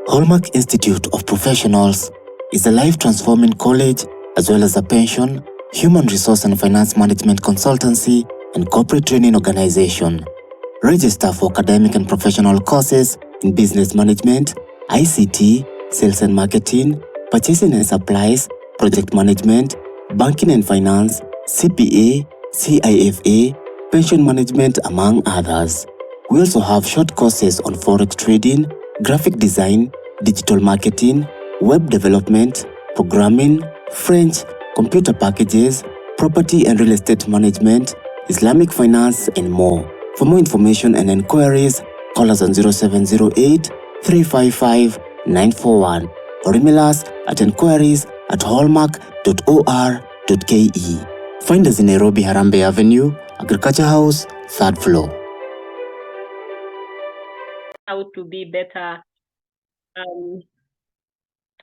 Hallmark Institute of Professionals is a life-transforming college as well as a pension, human resource and finance management consultancy, and corporate training organization. Register for academic and professional courses in business management, ICT, sales and marketing, purchasing and supplies, project management, banking and finance, CPA, CIFA, pension management, among others. We also have short courses on forex trading, graphic design, digital marketing, web development, programming, French, computer packages, property and real estate management, Islamic finance, and more. For more information and enquiries, call us on 0708 355 941 or email us at enquiries@hallmark.or.ke. Find us in Nairobi, Harambee Avenue, Agriculture House, 3rd floor. How to be better.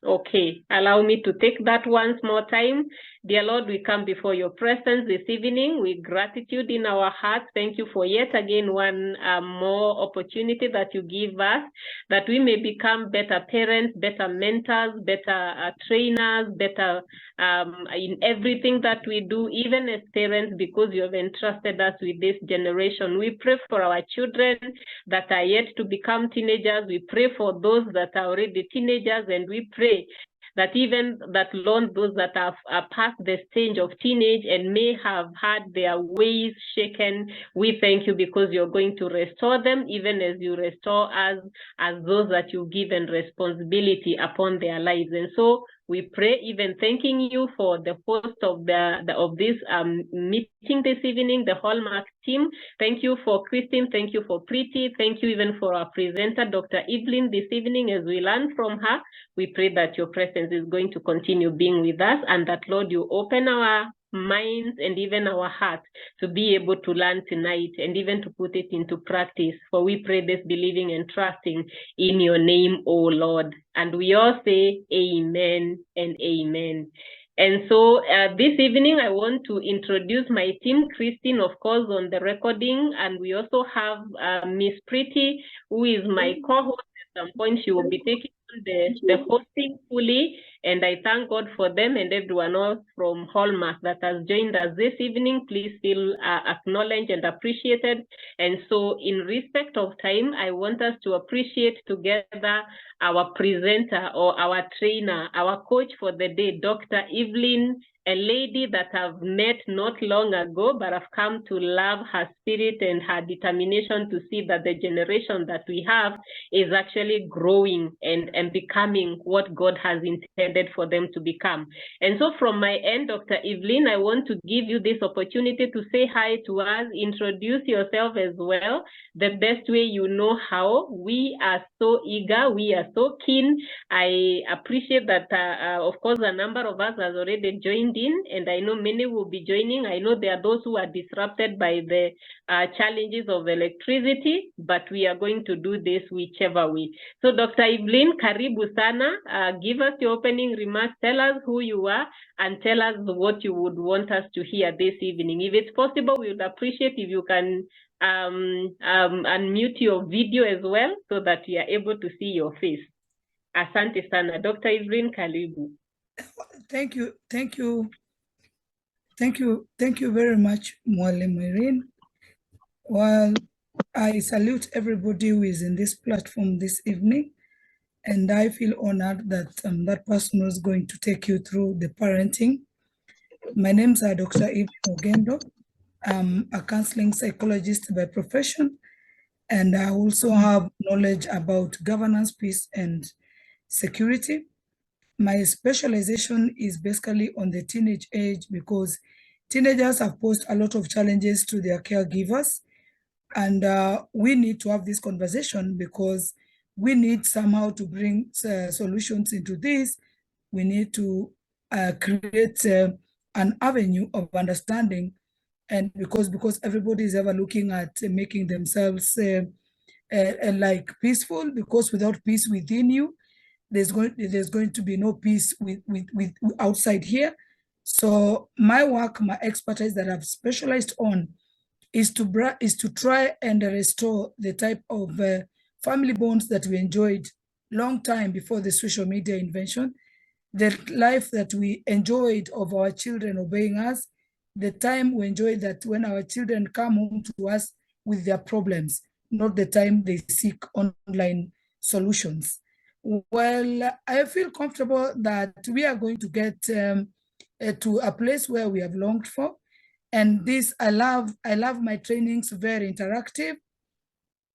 Okay, allow me to take that once more time. Dear Lord, we come before your presence this evening with gratitude in our hearts. Thank you for yet again one more opportunity that you give us, that we may become better parents, better mentors, better trainers, better in everything that we do, even as parents, because you have entrusted us with this generation. We pray for our children that are yet to become teenagers. We pray for those that are already teenagers, and we pray that even that Lord, those that have past the stage of teenage and may have had their ways shaken, we thank you because you're going to restore them, even as you restore us as those that you've given responsibility upon their lives. And so we pray, even thanking you for the host of this meeting this evening, the Hallmark team. Thank you for Christine. Thank you for Preeti. Thank you even for our presenter, Dr. Evelyn, this evening. As we learn from her, we pray that your presence is going to continue being with us, and that, Lord, you open our minds and even our hearts to be able to learn tonight and even to put it into practice. For we pray this believing and trusting in your name, O Lord. And we all say amen and amen. And so this evening, I want to introduce my team, Christine, of course, on the recording. And we also have Miss Preeti, who is my co-host. At some point, she will be taking the hosting fully. And I thank God for them and everyone else from Hallmark that has joined us this evening. Please feel acknowledged and appreciated. And so in respect of time, I want us to appreciate together our presenter or our trainer, our coach for the day, Dr. Evelyn, a lady that I've met not long ago, but I've come to love her spirit and her determination to see that the generation that we have is actually growing and becoming what God has intended for them to become. And so from my end, Dr. Evelyn, I want to give you this opportunity to say hi to us, introduce yourself as well, the best way you know how. We are so eager, we are so keen. I appreciate that, of course, a number of us has already joined in, and I know many will be joining. I know there are those who are disrupted by the challenges of electricity, but we are going to do this whichever way. So Dr. Evelyn, karibu sana. Give us your opening remarks. Tell us who you are and tell us what you would want us to hear this evening. If it's possible, we would appreciate if you can unmute your video as well so that we are able to see your face. Asante sana. Dr. Evelyn, karibu. Thank you very much, Mwalimu Irene. Well, I salute everybody who is in this platform this evening, and I feel honored that that person was going to take you through the parenting. My name's Dr. Evelyn Ogendo. I'm a counseling psychologist by profession, and I also have knowledge about governance, peace, and security. My specialization is basically on the teenage age because teenagers have posed a lot of challenges to their caregivers. And we need to have this conversation because we need somehow to bring solutions into this. We need to create an avenue of understanding, and because everybody is ever looking at making themselves like peaceful, because without peace within you, there's going to be no peace with outside here. So my work, my expertise that I've specialized on is to try and restore the type of family bonds that we enjoyed long time before the social media invention, the life that we enjoyed of our children obeying us, the time we enjoyed that when our children come home to us with their problems, not the time they seek online solutions. Well, I feel comfortable that we are going to get to a place where we have longed for. And this, I love my trainings, very interactive.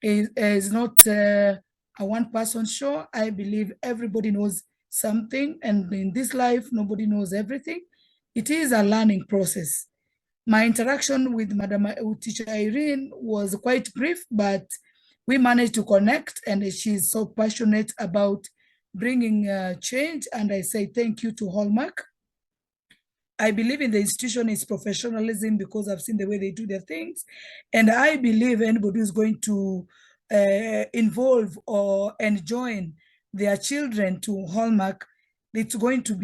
It's not a one-person show. I believe everybody knows something, and in this life, nobody knows everything. It is a learning process. My interaction with Teacher Irene was quite brief, but we managed to connect, and she's so passionate about bringing change. And I say thank you to Hallmark. I believe in the institution is professionalism because I've seen the way they do their things. And I believe anybody who's going to involve and join their children to Hallmark, it's going to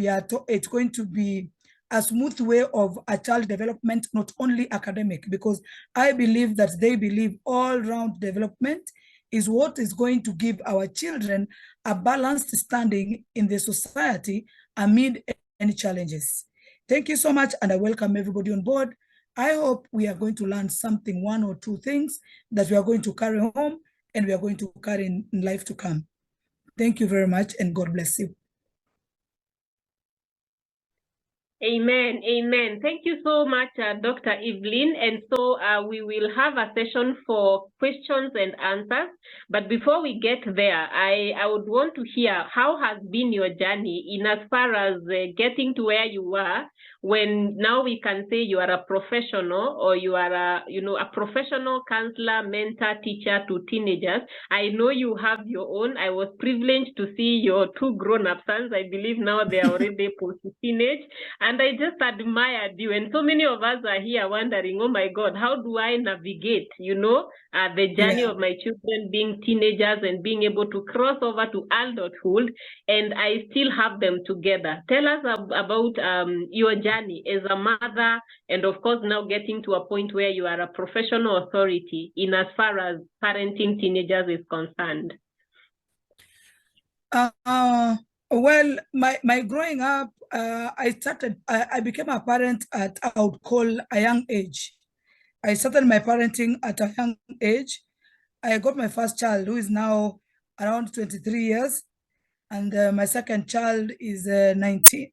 be a smooth way of a child development, not only academic, because I believe that they believe all-round development is what is going to give our children a balanced standing in the society amid any challenges. Thank you so much, and I welcome everybody on board. I hope we are going to learn something, one or two things that we are going to carry home and we are going to carry in life to come. Thank you very much, and God bless you. Amen. Amen. Thank you so much, Dr. Evelyn. And so we will have a session for questions and answers. But before we get there, I would want to hear how has been your journey in as far as getting to where you were, when now we can say you are a professional, or you are a professional counselor, mentor, teacher to teenagers. I know you have your own. I was privileged to see your two grown-up sons. I believe now they are already post-teenage. And I just admired you. And so many of us are here wondering, oh my God, how do I navigate, the journey of my children being teenagers and being able to cross over to adulthood, and I still have them together. Tell us about your journey as a mother, and of course now getting to a point where you are a professional authority in as far as parenting teenagers is concerned. Well, my growing up, I became a parent at, I would call, a young age. I started my parenting at a young age. I got my first child, who is now around 23 years, and my second child is 19.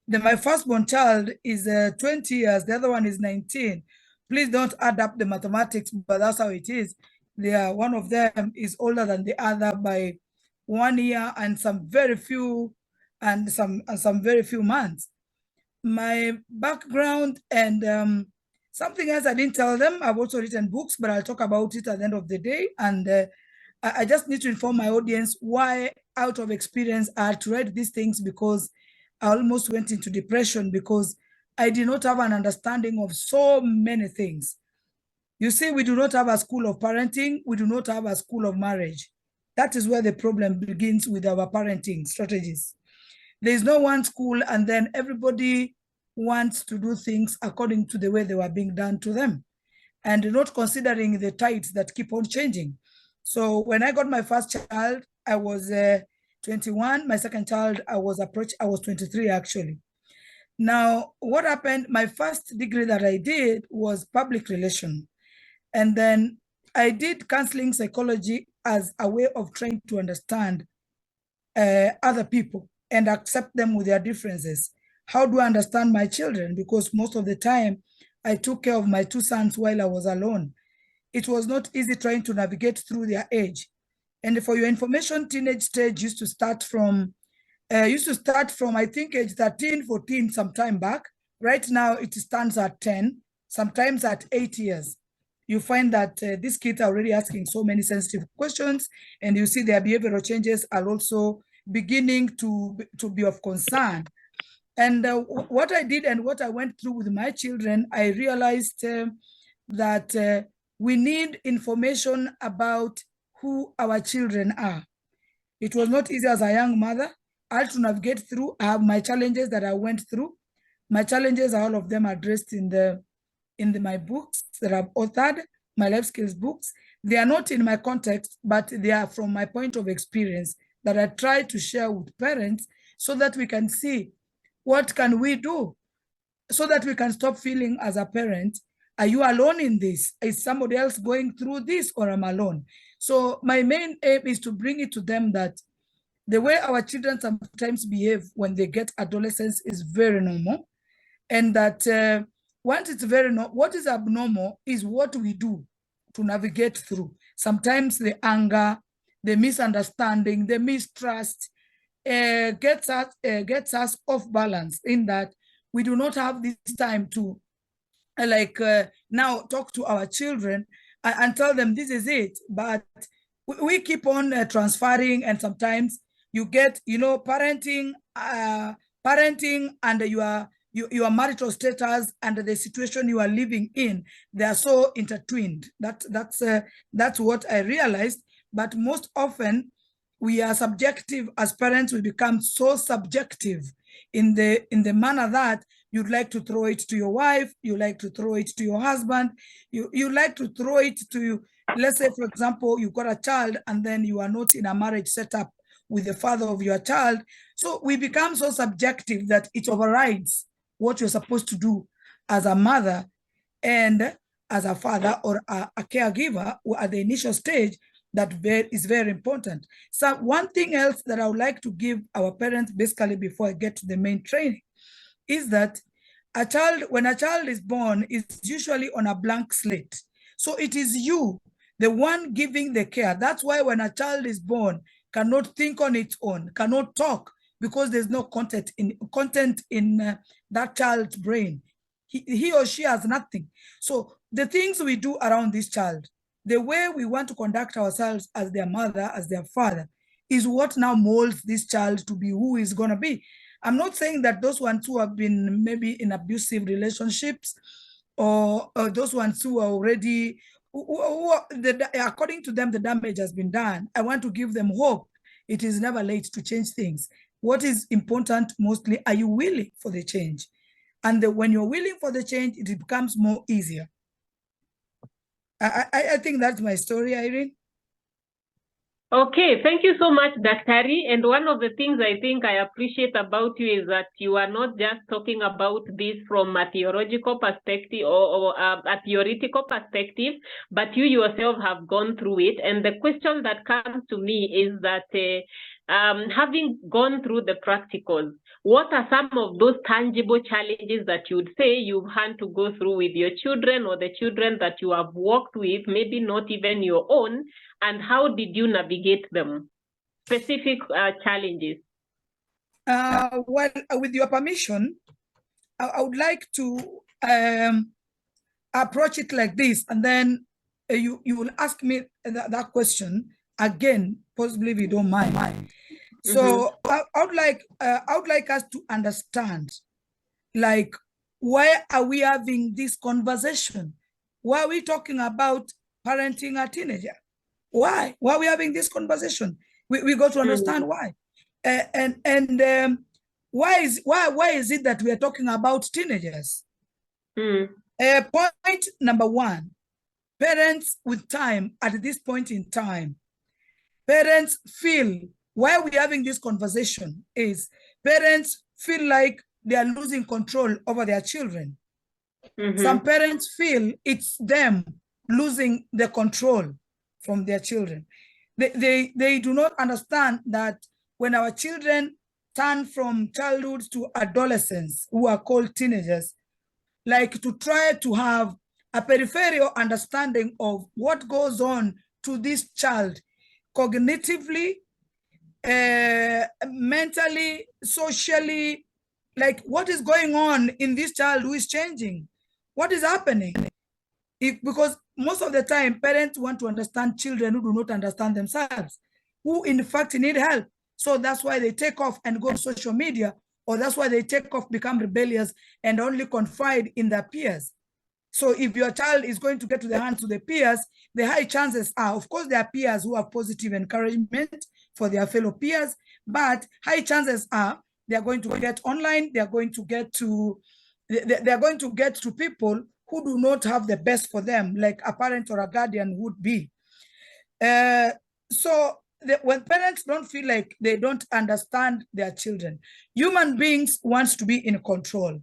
My firstborn child is 20 years, the other one is 19. Please don't add up the mathematics, but that's how it is. One of them is older than the other by 1 year and some very few months. My background and something else I didn't tell them, I've also written books, but I'll talk about it at the end of the day. And I just need to inform my audience why, out of experience, I had to write these things, because I almost went into depression because I did not have an understanding of so many things. You see, we do not have a school of parenting. We do not have a school of marriage. That is where the problem begins with our parenting strategies. There is no one school, and then everybody wants to do things according to the way they were being done to them, and not considering the tides that keep on changing. So when I got my first child, I was 21. My second child, I was 23 actually. Now, what happened, my first degree that I did was public relations. And then I did counseling psychology as a way of trying to understand other people and accept them with their differences. How do I understand my children? Because most of the time, I took care of my two sons while I was alone. It was not easy trying to navigate through their age. And for your information, teenage stage used to start from, I think, age 13, 14, some time back. Right now, it stands at 10, sometimes at 8 years. You find that these kids are already asking so many sensitive questions, and you see their behavioral changes are also beginning to be of concern. And what I did and what I went through with my children, I realized that we need information about who our children are. It was not easy as a young mother. I had to navigate through. I have my challenges that I went through. My challenges are all of them addressed in my books that I've authored, my life skills books. They are not in my context, but they are from my point of experience that I try to share with parents so that we can see what can we do so that we can stop feeling as a parent, are you alone in this? Is somebody else going through this, or am I alone? So my main aim is to bring it to them that the way our children sometimes behave when they get adolescence is very normal. And that once it's very normal, what is abnormal is what we do to navigate through. Sometimes the anger, the misunderstanding, the mistrust gets us off balance, in that we do not have this time to now talk to our children and tell them this is it. But we keep on transferring, and sometimes you get, parenting and your marital status and the situation you are living in, they are so intertwined. That's what I realized. But most often we are subjective as parents. We become so subjective in the manner that you'd like to throw it to your wife, you like to throw it to your husband, you like to throw it to, let's say, for example, you got a child and then you are not in a marriage setup with the father of your child. So we become so subjective that it overrides what you're supposed to do as a mother and as a father or a caregiver at the initial stage. That is very important. So one thing else that I would like to give our parents, basically before I get to the main training, is that when a child is born, is usually on a blank slate. So it is you, the one giving the care. That's why when a child is born, cannot think on its own, cannot talk, because there's no content in that child's brain. He or she has nothing. So the things we do around this child, the way we want to conduct ourselves as their mother, as their father, is what now molds this child to be who he's going to be. I'm not saying that those ones who have been maybe in abusive relationships or those ones who are already, according to them, the damage has been done. I want to give them hope. It is never late to change things. What is important mostly, are you willing for the change? And when you're willing for the change, it becomes more easier. I think that's my story, Irene. Okay, thank you so much, Daktari. And one of the things I think I appreciate about you is that you are not just talking about this from a theological perspective or a theoretical perspective, but you yourself have gone through it. And the question that comes to me is that having gone through the practicals, what are some of those tangible challenges that you would say you've had to go through with your children or the children that you have worked with, maybe not even your own, and how did you navigate them? Specific challenges. Well, with your permission, I would like to approach it like this, and then you will ask me that question again, possibly if you don't mind. So I would like us to understand, like, why are we having this conversation? Why are we talking about parenting a teenager? Why are we having this conversation? We got to understand why. Why is it that we are talking about teenagers? Point number one, parents with time, at this point in time, parents feel, why we're having this conversation is parents feel like they are losing control over their children. Some parents feel it's them losing the control from their children. They do not understand that when our children turn from childhood to adolescence, who are called teenagers, like, to try to have a peripheral understanding of what goes on to this child cognitively, mentally, socially, like what is going on in this child who is changing, what is happening. Because most of the time parents want to understand children who do not understand themselves, who in fact need help. So that's why they take off and go to social media, or that's why they take off, become rebellious, and only confide in their peers. So if your child is going to get to the hands of the peers, the high chances are, of course, there are peers who have positive encouragement for their fellow peers, but high chances are they are going to get online, they are going to get to people who do not have the best for them, like a parent or a guardian would be. So when parents don't feel like they don't understand their children, human beings wants to be in control.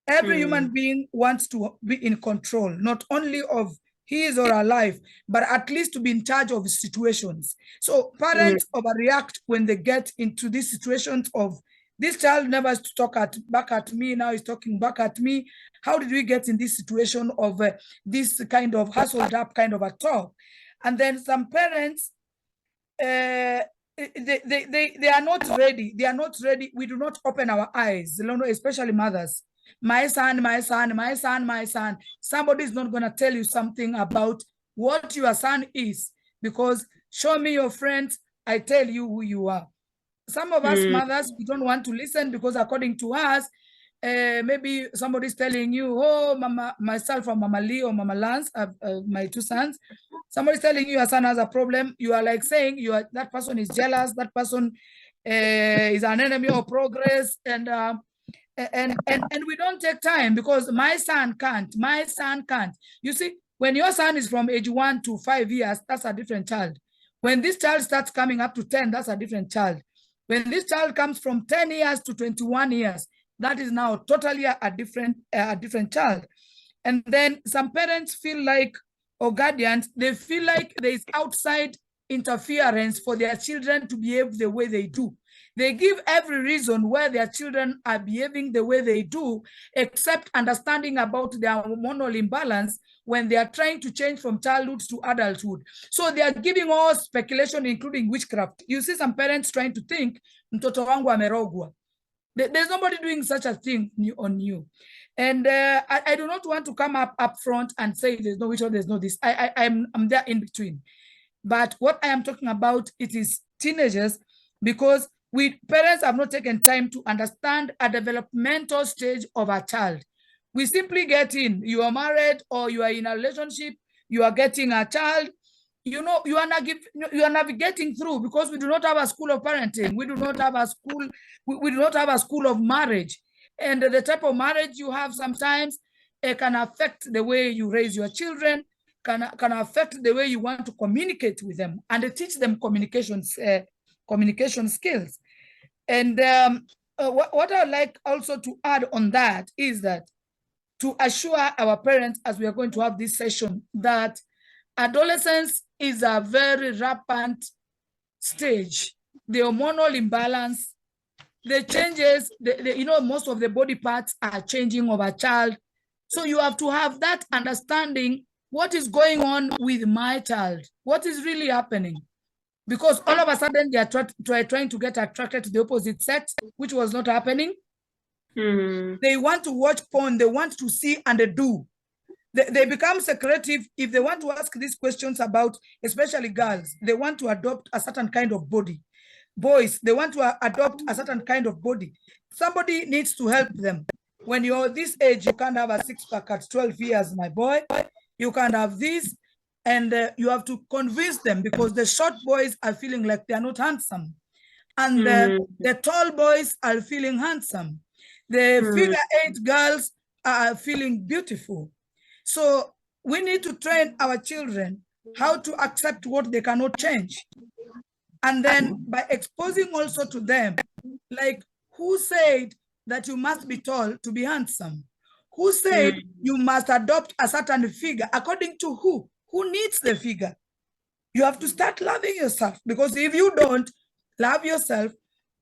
Every human being wants to be in control, not only of his or her life, but at least to be in charge of situations. So parents overreact when they get into these situations of, this child never used to talk back at me, now he's talking back at me. How did we get in this situation of this kind of hustled up kind of a talk? And then some parents, they are not ready. They are not ready. We do not open our eyes, especially mothers. My son, my son, my son, my son. Somebody is not going to tell you something about what your son is, because show me your friends, I tell you who you are. Some of us mothers, we don't want to listen because according to us, maybe somebody's telling you, oh, Mama, myself or Mama Lee or Mama Lance, my two sons, somebody's telling you your son has a problem. You are like saying that person is jealous, that person is an enemy of progress, and we don't take time because my son can't. You see, when your son is from age 1 to 5 years, that's a different child. When this child starts coming up to 10, that's a different child. When this child comes from 10 years to 21 years, that is now totally a different child. And then some parents feel like, or guardians, they feel like there is outside interference for their children to behave the way they do. They give every reason why their children are behaving the way they do, except understanding about their hormonal imbalance when they are trying to change from childhood to adulthood. So they are giving all speculation, including witchcraft. You see some parents trying to think, mtoto wangu amerogwa. There's nobody doing such a thing on you. And I do not want to come up front and say there's no witch or there's no this. I'm there in between. But what I am talking about, it is teenagers, because parents have not taken time to understand a developmental stage of a child. We simply get in, you are married or you are in a relationship, you are getting a child, you are navigating through, because we do not have a school of parenting. We do not have a school, we do not have a school of marriage. And the type of marriage you have sometimes can affect the way you raise your children, can affect the way you want to communicate with them, and teach them communication skills. And what I would like also to add on that is that to assure our parents, as we are going to have this session, that adolescence is a very rampant stage. The hormonal imbalance, the changes, most of the body parts are changing of a child. So you have to have that understanding, what is going on with my child? What is really happening? Because all of a sudden they are trying to get attracted to the opposite sex, which was not happening. They want to watch porn, they want to see and they do. They become secretive if they want to ask these questions about, especially girls, they want to adopt a certain kind of body. Boys, they want to adopt a certain kind of body. Somebody needs to help them. When you're this age, you can't have a six-pack at 12 years, my boy. You can't have this. And you have to convince them, because the short boys are feeling like they are not handsome. And the tall boys are feeling handsome. The figure 8 girls are feeling beautiful. So we need to train our children how to accept what they cannot change. And then by exposing also to them, like, who said that you must be tall to be handsome? Who said you must adopt a certain figure? According to who? Who needs the figure? You have to start loving yourself, because if you don't love yourself,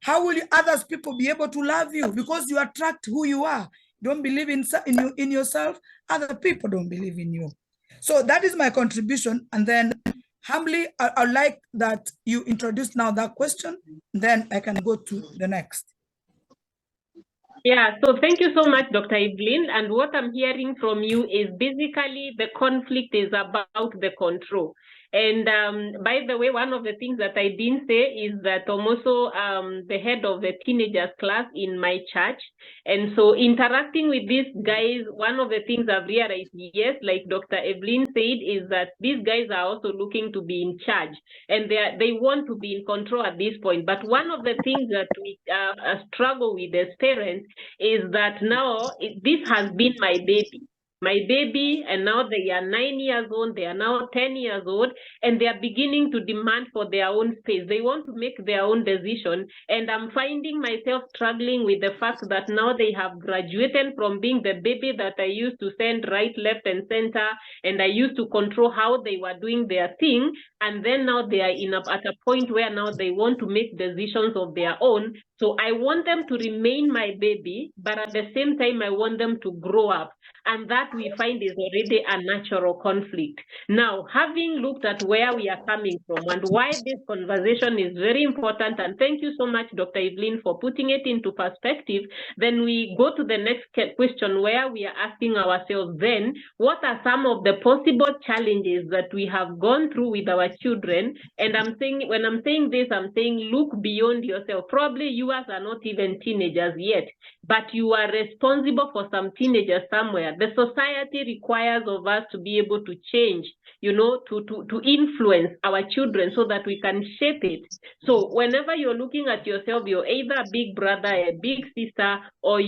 how will others people be able to love you? Because you attract who you are. Don't believe in yourself, other people don't believe in you. So that is my contribution. And then humbly, I'd like that you introduce now that question, then I can go to the next. Yeah, so thank you so much, Dr. Evelyn. And what I'm hearing from you is basically the conflict is about the control. And by the way, one of the things that I didn't say is that I'm also the head of the teenagers class in my church. And so interacting with these guys, one of the things I've realized, yes, like Dr. Evelyn said, is that these guys are also looking to be in charge, and they want to be in control at this point. But one of the things that we struggle with as parents is that now this has been my baby. my baby, and now they are 9 years old, they are now 10 years old, and they are beginning to demand for their own space. They want to make their own decision. And I'm finding myself struggling with the fact that now they have graduated from being the baby that I used to send right, left, and center, and I used to control how they were doing their thing. And then now they are at a point where now they want to make decisions of their own. So I want them to remain my baby, but at the same time, I want them to grow up. And that we find is already a natural conflict. Now, having looked at where we are coming from and why this conversation is very important, and thank you so much, Dr. Evelyn, for putting it into perspective, then we go to the next question where we are asking ourselves then, what are some of the possible challenges that we have gone through with our children? And I'm saying, when I'm saying this, I'm saying look beyond yourself. Probably you guys are not even teenagers yet, but you are responsible for some teenagers somewhere. The society requires of us to be able to change, you know, to influence our children so that we can shape it. So whenever you're looking at yourself, you're either a big brother, a big sister, or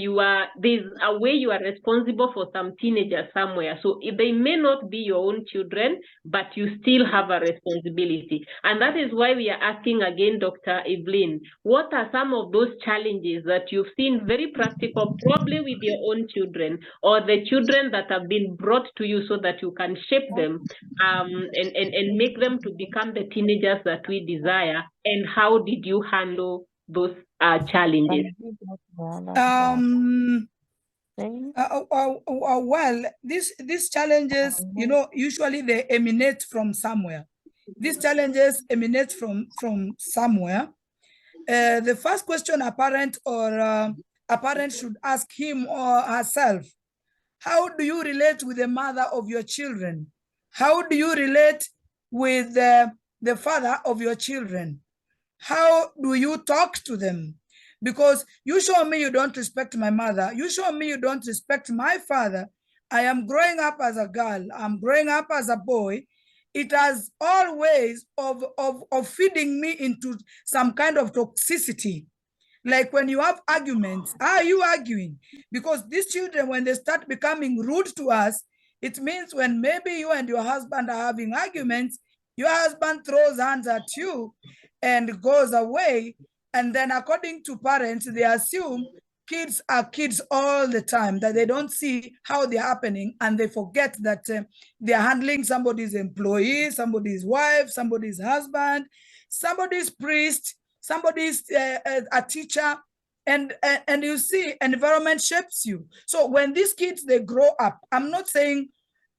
there's a way you are responsible for some teenagers somewhere. So they may not be your own children, but you still have a responsibility. And that is why we are asking again, Dr. Evelyn, what are some of those challenges that you've seen very practical, probably with your own children or the children that have been brought to you so that you can shape them and make them to become the teenagers that we desire? And how did you handle those challenges? Well, these challenges, you know, usually they emanate from somewhere. These challenges emanate from somewhere. The first question a parent should ask him or herself: how do you relate with the mother of your children? How do you relate with the father of your children? How do you talk to them? Because you show me you don't respect my mother. You show me you don't respect my father. I am growing up as a girl. I'm growing up as a boy. It has all ways of feeding me into some kind of toxicity. Like when you have arguments, are you arguing? Because these children, when they start becoming rude to us, it means when maybe you and your husband are having arguments, your husband throws hands at you and goes away. And then according to parents, they assume kids are kids all the time, that they don't see how they're happening, and they forget that they're handling somebody's employee, somebody's wife, somebody's husband, somebody's priest, somebody's a teacher, and you see, environment shapes you. So when these kids, they grow up, I'm not saying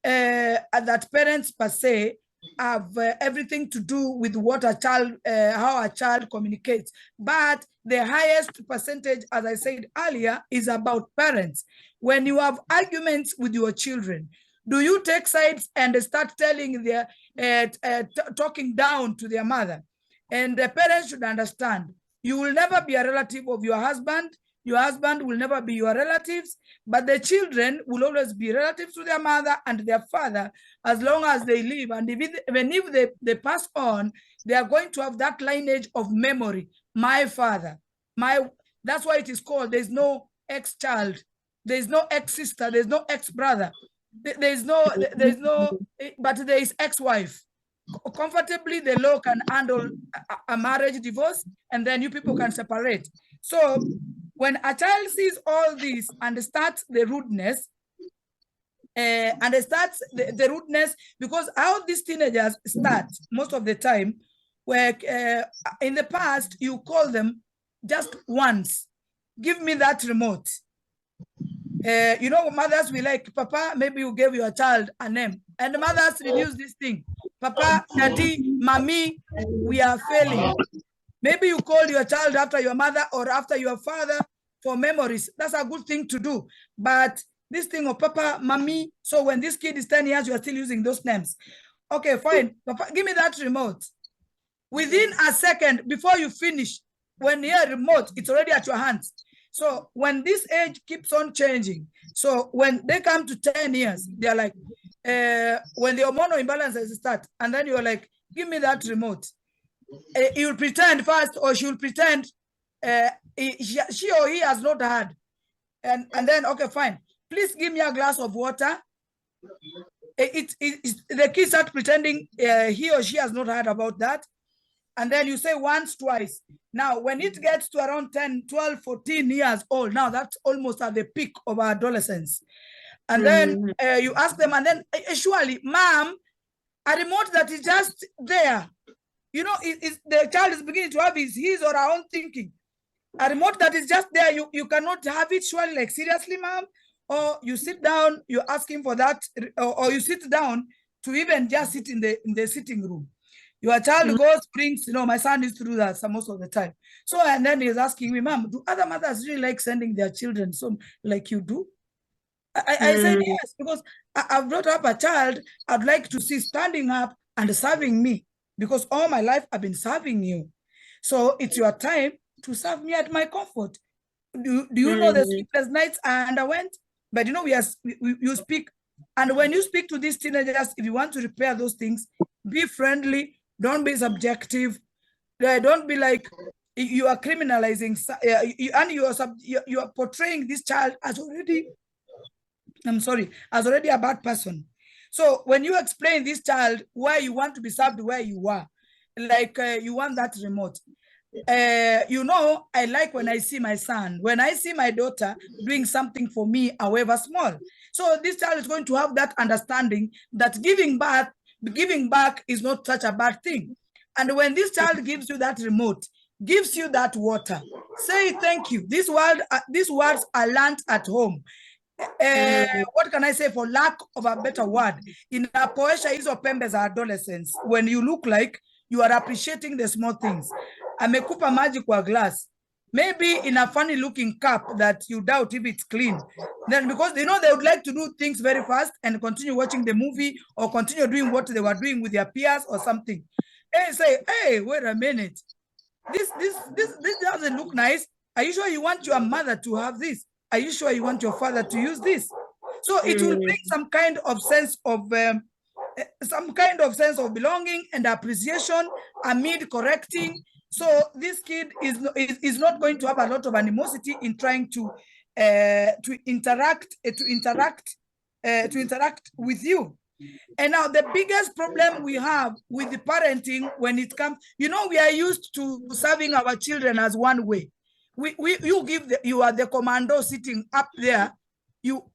that parents per se have everything to do with what a child, how a child communicates, but the highest percentage, as I said earlier, is about parents. When you have arguments with your children, do you take sides and start telling their, talking down to their mother? And the parents should understand, you will never be a relative of your husband. Your husband will never be your relatives, but the children will always be relatives to their mother and their father as long as they live. And even if they pass on, they are going to have that lineage of memory. My father, that's why it is called, there's no ex-child, there's no ex-sister, there's no ex-brother, there's no, but there is ex-wife. Comfortably, the law can handle a marriage divorce, and then you people can separate. So when a child sees all this and starts the rudeness, the rudeness, because how these teenagers start most of the time, where in the past you call them just once, give me that remote. You know, mothers will like, Papa, maybe you gave your child a name, and the mothers reduce this thing. Papa, Daddy, Mommy, we are failing. Maybe you call your child after your mother or after your father for memories. That's a good thing to do. But this thing of Papa, Mommy, so when this kid is 10 years, you are still using those names. Okay, fine. Papa, give me that remote. Within a second, before you finish, when you have a remote, it's already at your hands. So when this age keeps on changing, so when they come to 10 years, they're like, when the hormonal imbalances start, and then you're like, give me that remote. You'll pretend first, or she'll pretend she or he has not had. And then, okay, fine. Please give me a glass of water. The kid starts pretending he or she has not heard about that. And then you say once, twice. Now, when it gets to around 10, 12, 14 years old, now that's almost at the peak of adolescence. And then you ask them, and then surely, ma'am, a remote that is just there, you know, the child is beginning to have his or her own thinking. A remote that is just there, you cannot have it, surely, like, seriously, ma'am? Or you sit down, you ask him for that, or you sit down to even just sit in the sitting room. Your child goes, brings, you know, my son used to do that most of the time. So, and then he's asking me, ma'am, do other mothers really like sending their children so like you do? I said yes, because I've brought up a child I'd like to see standing up and serving me, because all my life I've been serving you. So it's your time to serve me at my comfort. Do you know the sleepless nights I underwent? But you know, you speak, and when you speak to these teenagers, if you want to repair those things, be friendly, don't be subjective, don't be like you are criminalizing, and you are portraying this child as already, as already a bad person. So when you explain this child why you want to be served where you are, like you want that remote, you know, I like when I see my son, when I see my daughter doing something for me, however small. So this child is going to have that understanding that giving back is not such a bad thing. And when this child gives you that remote, gives you that water, say thank you. These words are learned at home. What can I say, for lack of a better word? In a Poesha hizo pembe za adolescence, when you look like you are appreciating the small things. Amekupa maji kwa glass, maybe in a funny looking cup that you doubt if it's clean. Then because you know they would like to do things very fast and continue watching the movie or continue doing what they were doing with their peers or something. Hey, say, hey, wait a minute. This doesn't look nice. Are you sure you want your mother to have this? Are you sure you want your father to use this? So it will bring some kind of sense of belonging and appreciation amid correcting. So this kid is not going to have a lot of animosity in trying to interact with you. And now the biggest problem we have with the parenting when it comes, you know, we are used to serving our children as one way. You are the commando sitting up there.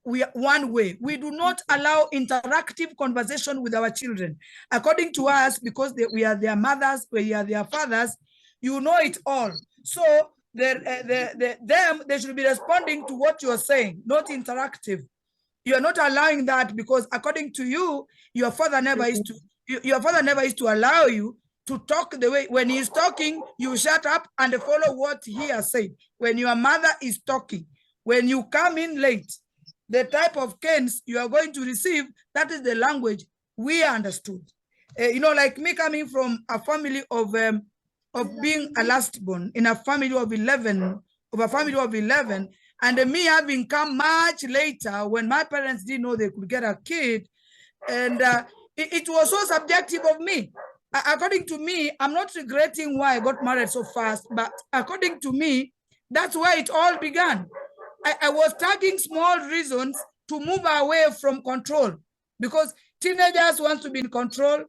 We are one way. We do not allow interactive conversation with our children. According to us, because we are their mothers, we are their fathers, you know it all. So they should be responding to what you are saying, not interactive. You are not allowing that because according to you, your father never used to allow you to talk the way. When he's talking, you shut up and follow what he has said. When your mother is talking, when you come in late, the type of canes you are going to receive, that is the language we understood. You know, like me coming from a family of being a lastborn in a family of 11, and me having come much later when my parents didn't know they could get a kid. And it was so subjective of me. According to me, I'm not regretting why I got married so fast, but according to me, that's where it all began. I was tagging small reasons to move away from control because teenagers want to be in control,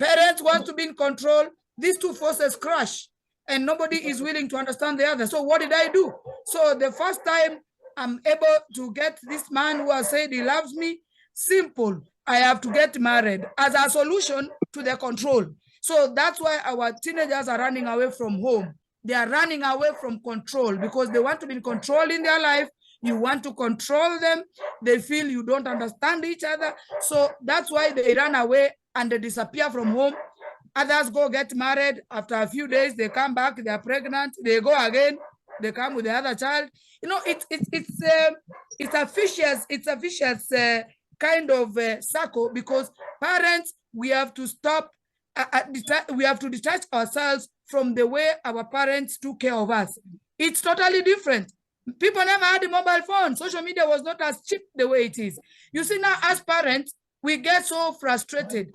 parents want to be in control. These two forces crash and nobody is willing to understand the other. So what did I do? So the first time I'm able to get this man who has said he loves me, simple, I have to get married as a solution to the control. So that's why our teenagers are running away from home. They are running away from control because they want to be in control in their life. You want to control them. They feel you don't understand each other. So that's why they run away and they disappear from home. Others go get married. After a few days, they come back, they are pregnant, they go again, they come with the other child. You know, it's a vicious kind of circle because parents, we have to stop, we have to detach ourselves from the way our parents took care of us. It's totally different. People never had a mobile phone. Social media was not as cheap the way it is. You see, now as parents, we get so frustrated.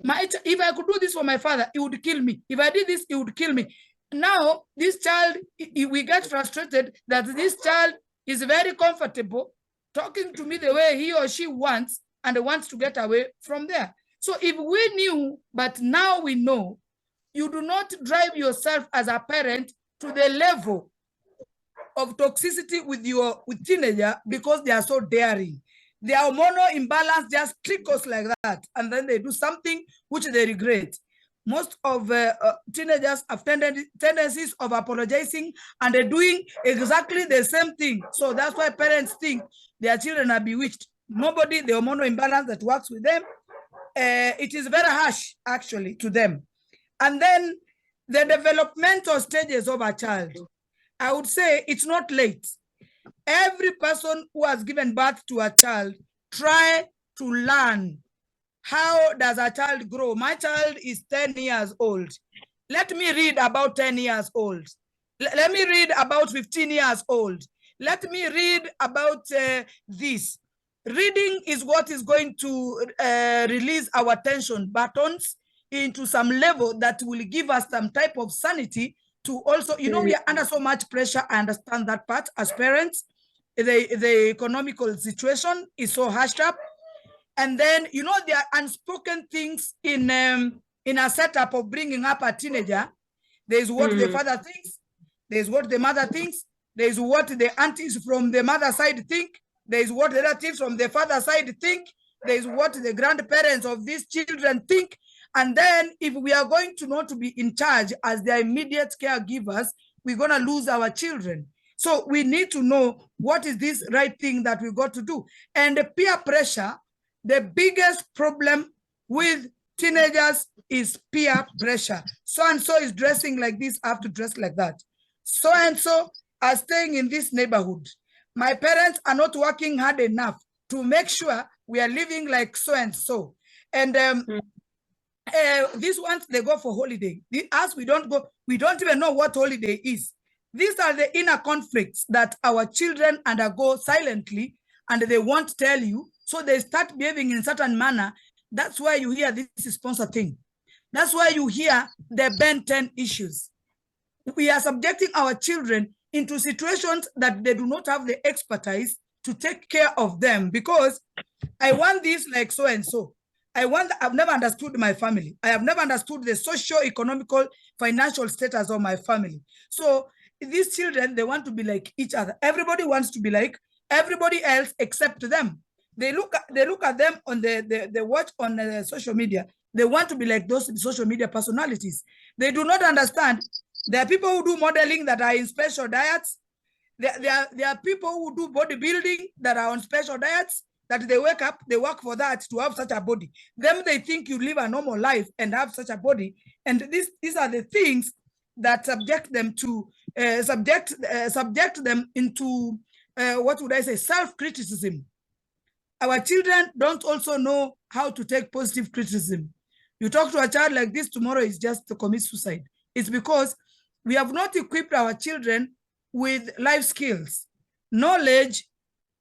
If I could do this for my father, he would kill me. If I did this, he would kill me. Now, this child, we get frustrated that this child is very comfortable talking to me the way he or she wants, and wants to get away from there. So if we knew, but now we know, you do not drive yourself as a parent to the level of toxicity with teenager because they are so daring. Their hormonal imbalance just trickles like that, and then they do something which they regret. Most of teenagers have tendencies of apologizing, and they're doing exactly the same thing. So that's why parents think their children are bewitched. Nobody, the hormonal imbalance that works with them, it is very harsh actually to them. And then the developmental stages of a child, I would say it's not late. Every person who has given birth to a child, try to learn, how does a child grow? My child is 10 years old. Let me read about 10 years old. Let me read about 15 years old. Let me read about this. Reading is what is going to release our attention buttons into some level that will give us some type of sanity to also, you know, we are under so much pressure. I understand that part as parents. The economical situation is so hushed up. And then, you know, there are unspoken things in a setup of bringing up a teenager. There's what the father thinks. There's what the mother thinks. There's what the aunties from the mother side think. There's what the relatives from the father side think. There's what the grandparents of these children think. And then if we are going to not to be in charge as their immediate caregivers, we're going to lose our children. So we need to know what is this right thing that we got to do. And the peer pressure, the biggest problem with teenagers is peer pressure. So-and-so is dressing like this, I have to dress like that. So-and-so are staying in this neighborhood. My parents are not working hard enough to make sure we are living like so-and-so. And these ones, they go for holiday. Us, we don't go, we don't even know what holiday is. These are the inner conflicts that our children undergo silently, and they won't tell you. So they start behaving in a certain manner. That's why you hear this sponsor thing. That's why you hear the Ben 10 issues. We are subjecting our children into situations that they do not have the expertise to take care of them, because I want this like so-and-so. I've never understood my family. I have never understood the socio-economical, financial status of my family. So these children, they want to be like each other. Everybody wants to be like everybody else except them. They look at them on they watch on social media. They want to be like those social media personalities. They do not understand. There are people who do modeling that are in special diets. There are people who do bodybuilding that are on special diets, that they wake up, they work for that to have such a body. Them, they think you live a normal life and have such a body. And these are the things that subject them to subject them into what would I say, self-criticism. Our children don't also know how to take positive criticism. You talk to a child like this, tomorrow is just to commit suicide. It's because we have not equipped our children with life skills. Knowledge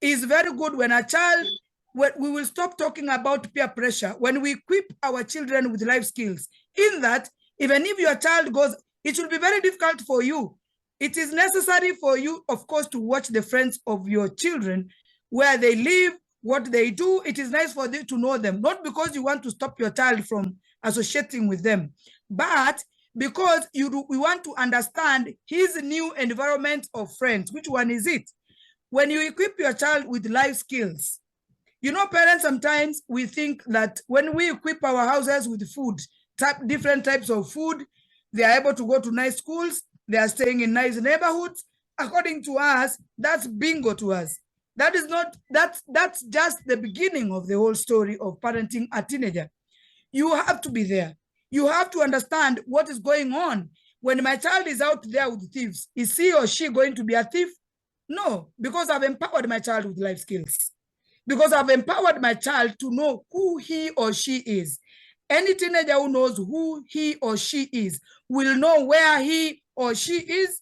is very good when a child, we will stop talking about peer pressure when we equip our children with life skills. In that, even if your child goes, it will be very difficult for you. It is necessary for you, of course, to watch the friends of your children, where they live, what they do. It is nice for you to know them, not because you want to stop your child from associating with them, but because we want to understand his new environment of friends. Which one is it? When you equip your child with life skills, you know, parents, sometimes we think that when we equip our houses with food, different types of food, they are able to go to nice schools, they are staying in nice neighborhoods. According to us, that's bingo to us. That is not, that's just the beginning of the whole story of parenting a teenager. You have to be there. You have to understand what is going on. When my child is out there with thieves, is he or she going to be a thief? No, because I've empowered my child with life skills. Because I've empowered my child to know who he or she is. Any teenager who knows who he or she is will know where he or she is,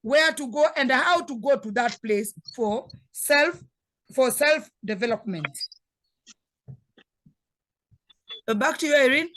where to go, and how to go to that place for self-development. Back to you, Irene.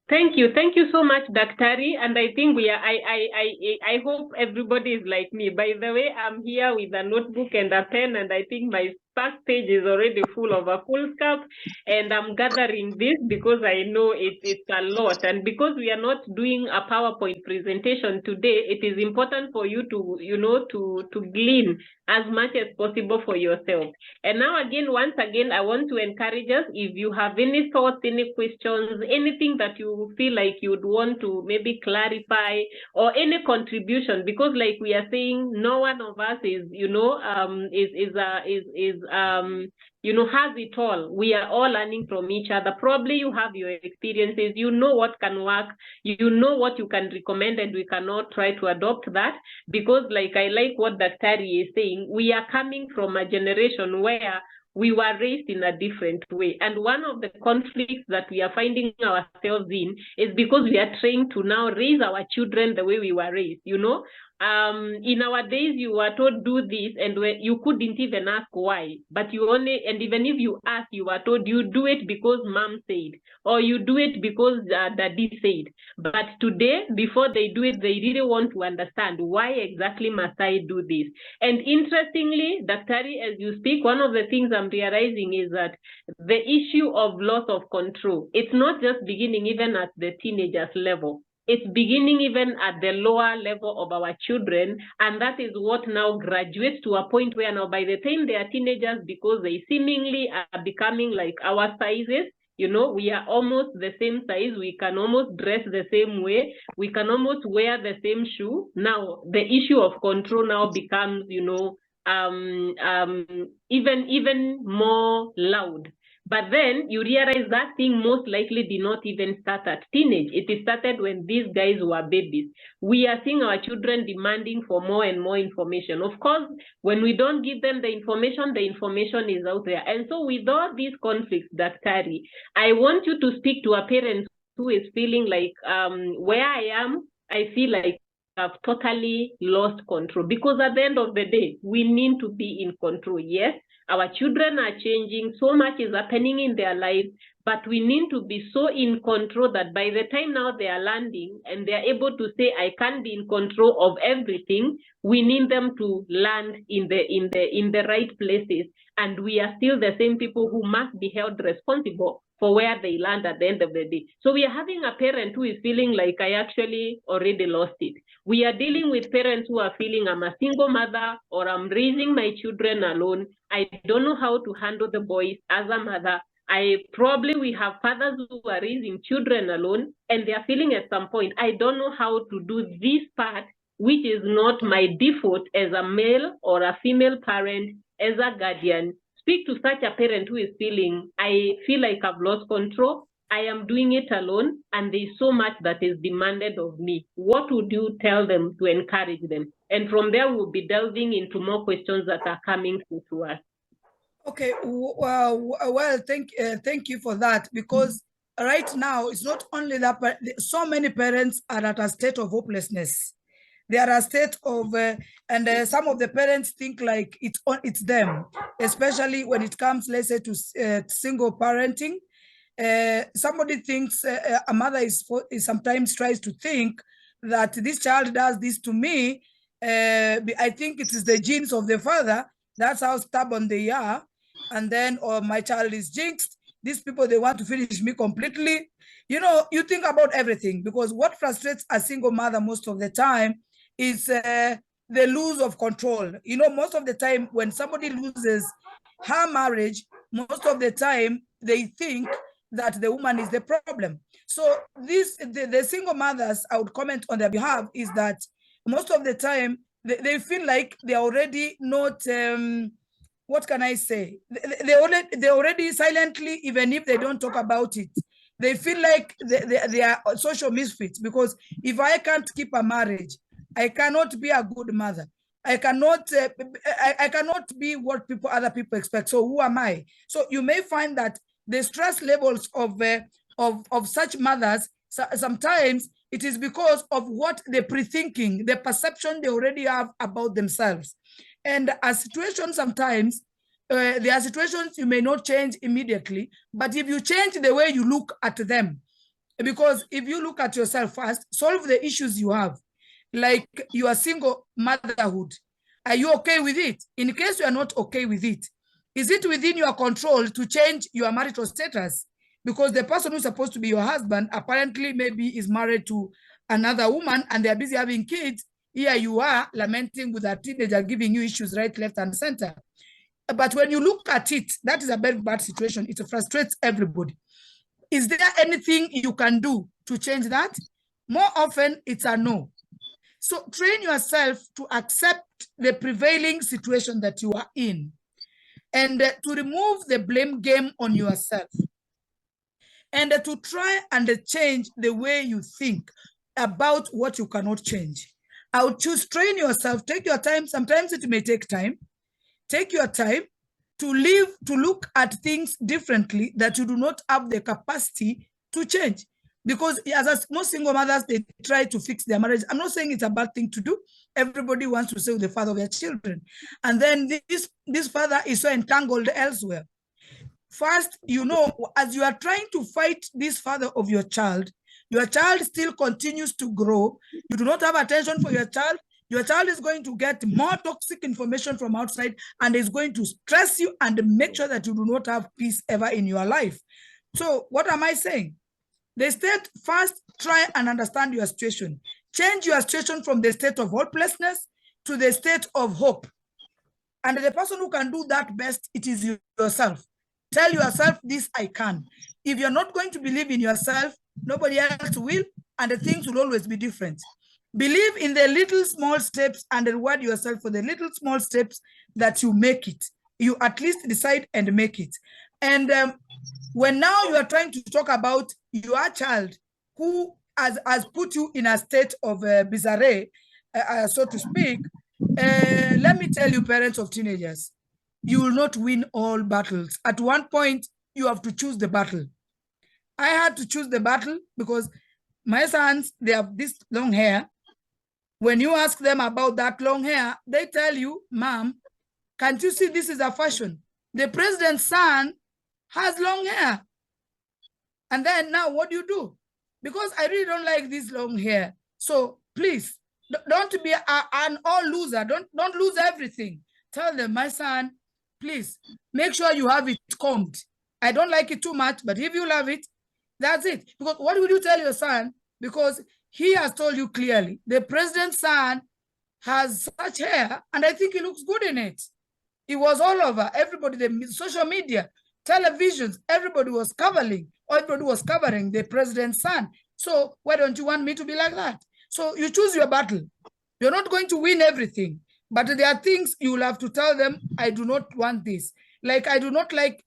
Thank you so much, Daktari. And I think I hope everybody is like me. By the way, I'm here with a notebook and a pen, and I think my first page is already full of a full scarf, and I'm gathering this because I know it's a lot. And because we are not doing a PowerPoint presentation today, it is important for you to, to glean as much as possible for yourself. And now once again, I want to encourage us, if you have any thoughts, any questions, anything that you feel like you'd want to maybe clarify, or any contribution, because like we are saying, no one of us is, has it all. We are all learning from each other. Probably you have your experiences, you know what can work, you know what you can recommend, and we cannot try to adopt that, because like I like what Daktari is saying, we are coming from a generation where we were raised in a different way. And one of the conflicts that we are finding ourselves in is because we are trying to now raise our children the way we were raised, in our days, you were told do this, and you couldn't even ask why. But and even if you ask, you were told you do it because mom said, or you do it because daddy said. But today, before they do it, they really want to understand why exactly must I do this. And interestingly, Daktari, as you speak, one of the things I'm realizing is that the issue of loss of control, it's not just beginning even at the teenagers level. It's beginning even at the lower level of our children, and that is what now graduates to a point where now by the time they are teenagers, because they seemingly are becoming like our sizes, we are almost the same size, we can almost dress the same way, we can almost wear the same shoe. Now, the issue of control now becomes, even more loud. But then you realize that thing most likely did not even start at teenage. It started when these guys were babies. We are seeing our children demanding for more and more information. Of course, when we don't give them the information is out there. And so with all these conflicts, Daktari, I want you to speak to a parent who is feeling like, where I am, I feel like I've totally lost control. Because at the end of the day, we need to be in control. Yes, our children are changing, so much is happening in their lives, but we need to be so in control that by the time now they are landing and they are able to say, I can be in control of everything, we need them to land in the right places. And we are still the same people who must be held responsible for where they land at the end of the day. So we are having a parent who is feeling like I actually already lost it. We are dealing with parents who are feeling I'm a single mother, or I'm raising my children alone. I don't know how to handle the boys as a mother. We have fathers who are raising children alone, and they are feeling at some point, I don't know how to do this part, which is not my default as a male or a female parent, as a guardian. Speak to such a parent who is feeling, I feel like I've lost control, I am doing it alone, and there's so much that is demanded of me. What would you tell them to encourage them? And from there, we'll be delving into more questions that are coming through to us. Okay, well, thank you for that, because right now, it's not only that, but so many parents are at a state of hopelessness. They are a state of, and some of the parents think like it's them, especially when it comes, let's say, to single parenting. Somebody thinks a mother is sometimes tries to think that this child does this to me. I think it is the genes of the father. That's how stubborn they are. And then, or my child is jinxed. These people, they want to finish me completely. You think about everything, because what frustrates a single mother most of the time is the lose of control. Most of the time when somebody loses her marriage, most of the time they think that the woman is the problem. So the single mothers, I would comment on their behalf, is that most of the time they feel like they're already not, what can I say? They already silently, even if they don't talk about it, they feel like they are social misfits, because if I can't keep a marriage, I cannot be a good mother. I cannot be what other people expect. So who am I? So you may find that the stress levels of such mothers, sometimes it is because of what they're pre-thinking, the perception they already have about themselves. And a situation sometimes, there are situations you may not change immediately, but if you change the way you look at them, Because if you look at yourself first, solve the issues you have, like your single motherhood. Are you okay with it? In case you are not okay with it, is it within your control to change your marital status? Because the person who's supposed to be your husband apparently maybe is married to another woman and they're busy having kids. Here you are lamenting with a teenager giving you issues right, left, and center. But when you look at it, that is a very bad situation. It frustrates everybody. Is there anything you can do to change that? More often, it's a no. So train yourself to accept the prevailing situation that you are in and to remove the blame game on yourself and to try and change the way you think about what you cannot change. I would choose train yourself, take your time. Sometimes it may take time. Take your time to live, to look at things differently that you do not have the capacity to change. Because as most single mothers, they try to fix their marriage. I'm not saying it's a bad thing to do. Everybody wants to stay with the father of their children. And then this father is so entangled elsewhere. First, you know, as you are trying to fight this father of your child still continues to grow. You do not have attention for your child. Your child is going to get more toxic information from outside and is going to stress you and make sure that you do not have peace ever in your life. So what am I saying? The state first try and understand your situation. Change your situation from the state of hopelessness to the state of hope. And the person who can do that best, it is yourself. Tell yourself, this I can. If you're not going to believe in yourself, nobody else will, and the things will always be different. Believe in the little small steps and reward yourself for the little small steps that you make it. You at least decide and make it. And when now you are trying to talk about your child who has put you in a state of bizarre, so to speak, let me tell you, parents of teenagers, you will not win all battles. At one point, you have to choose the battle. I had to choose the battle because my sons, they have this long hair. When you ask them about that long hair, they tell you, Mom, can't you see this is a fashion? The president's son has long hair. And then now what do you do? Because I really don't like this long hair. So please, don't be an all loser. Don't lose everything. Tell them, my son, please make sure you have it combed. I don't like it too much, but if you love it, that's it. Because what will you tell your son? Because he has told you clearly, the president's son has such hair, and I think he looks good in it. It was all over. Everybody, the social media, televisions, everybody was covering the president's son. So why don't you want me to be like that? So you choose your battle. You're not going to win everything, but there are things you will have to tell them, I do not want this. Like, I do not like,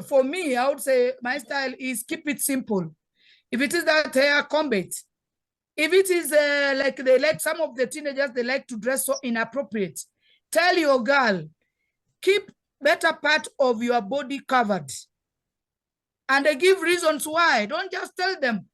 for me, I would say my style is keep it simple. If it is that hair, comb it. If it is like they like some of the teenagers, they like to dress so inappropriate. Tell your girl, keep better part of your body covered. And they give reasons why. Don't just tell them.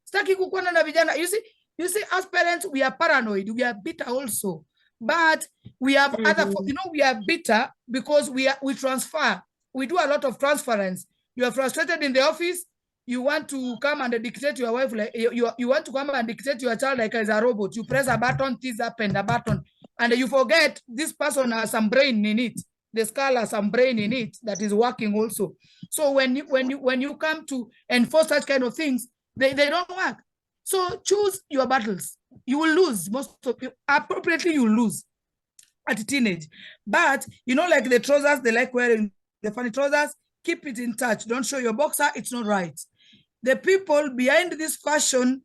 You see, as parents, we are paranoid. We are bitter also. But we have other, we are bitter because we transfer. We do a lot of transference. You are frustrated in the office. You want to come and dictate your wife, like you want to come and dictate your child like as a robot. You press a button, this up and a button, and you forget this person has some brain in it. The skull has some brain in it that is working also. So when you come to enforce such kind of things, they don't work. So choose your battles. You will lose most of you. Appropriately, you will lose at teenage. But like the trousers, they like wearing the funny trousers. Keep it in touch. Don't show your boxer. It's not right. The people behind this fashion,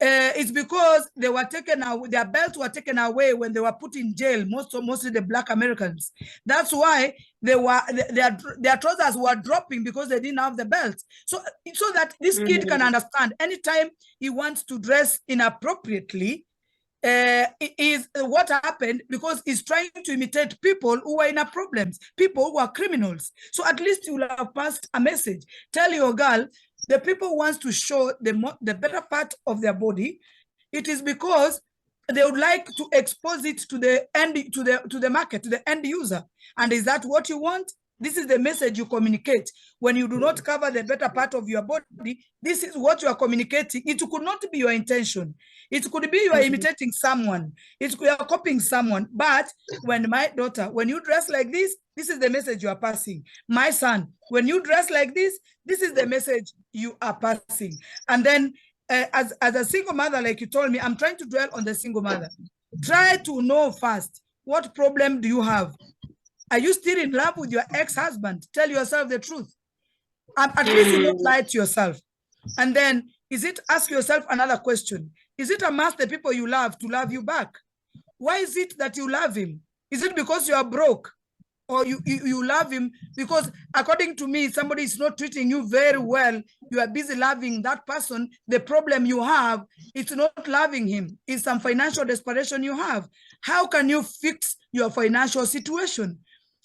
it's because they were taken away, their belts were taken away when they were put in jail, mostly the Black Americans. That's why their trousers were dropping because they didn't have the belts. So that this kid can understand, anytime he wants to dress inappropriately, is what happened because he's trying to imitate people who are in a problems, people who are criminals. So at least you will have passed a message. Tell your girl, the people wants to show the better part of their body. It is because they would like to expose it to the end, to the market, to the end user. And is that what you want? This is the message you communicate. When you do not cover the better part of your body, this is what you are communicating. It could not be your intention. It could be you are imitating someone. It could be you are copying someone. But when my daughter, when you dress like this is the message you are passing. My son, when you dress like this is the message you are passing. And then as a single mother, like you told me, I'm trying to dwell on the single mother. Try to know first, what problem do you have? Are you still in love with your ex-husband? Tell yourself the truth. At least you don't lie to yourself. And then, ask yourself another question. Is it a must the people you love to love you back? Why is it that you love him? Is it because you are broke? Or you love him because, according to me, somebody is not treating you very well. You are busy loving that person. The problem you have, it's not loving him. It's some financial desperation you have. How can you fix your financial situation?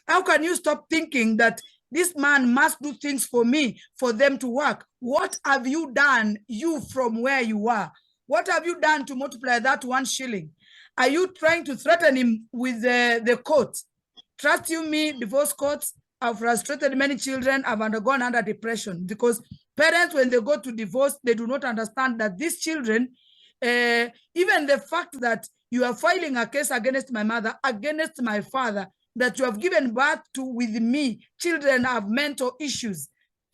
How can you stop thinking that this man must do things for me, for them to work? What have you done, you, from where you are? What have you done to multiply that 1 shilling? Are you trying to threaten him with the court? Trust you me, divorce courts have frustrated many children, have undergone under depression, because parents, when they go to divorce, they do not understand that these children, even the fact that you are filing a case against my mother, against my father, that you have given birth to with me, children have mental issues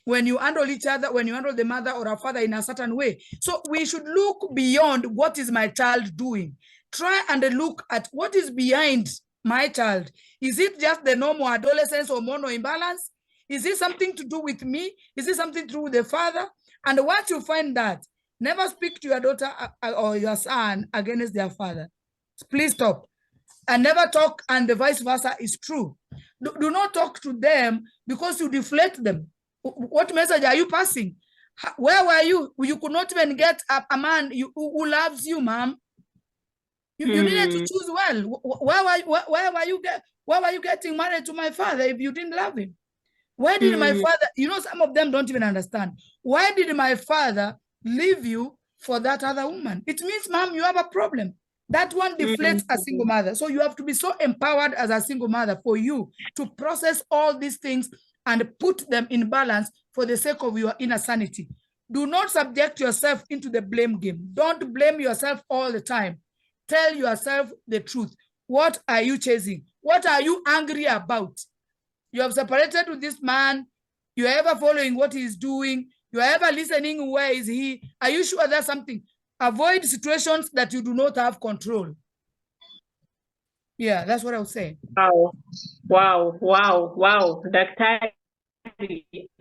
when you handle each other, when you handle the mother or a father in a certain way. So we should look beyond what is my child doing. Try and look at what is behind my child. Is it just the normal adolescence or hormonal imbalance? Is it something to do with me? Is it something to do with the father? And once you find that, never speak to your daughter or your son against their father. Please stop. And never talk, and the vice versa is true. Do not talk to them because you deflate them. What message are you passing? Where were you? You could not even get a man who loves you, ma'am. You needed to choose well. Where were you getting married to my father if you didn't love him? Why did my father, some of them don't even understand. Why did my father leave you for that other woman? It means, ma'am, you have a problem. That one deflates a single mother. So you have to be so empowered as a single mother for you to process all these things and put them in balance for the sake of your inner sanity. Do not subject yourself into the blame game. Don't blame yourself all the time. Tell yourself the truth. What are you chasing? What are you angry about? You have separated with this man. You are ever following what he's doing. You are ever listening. Where is he? Are you sure there's something? Avoid situations that you do not have control. Yeah, that's what I would say. Wow. Dr.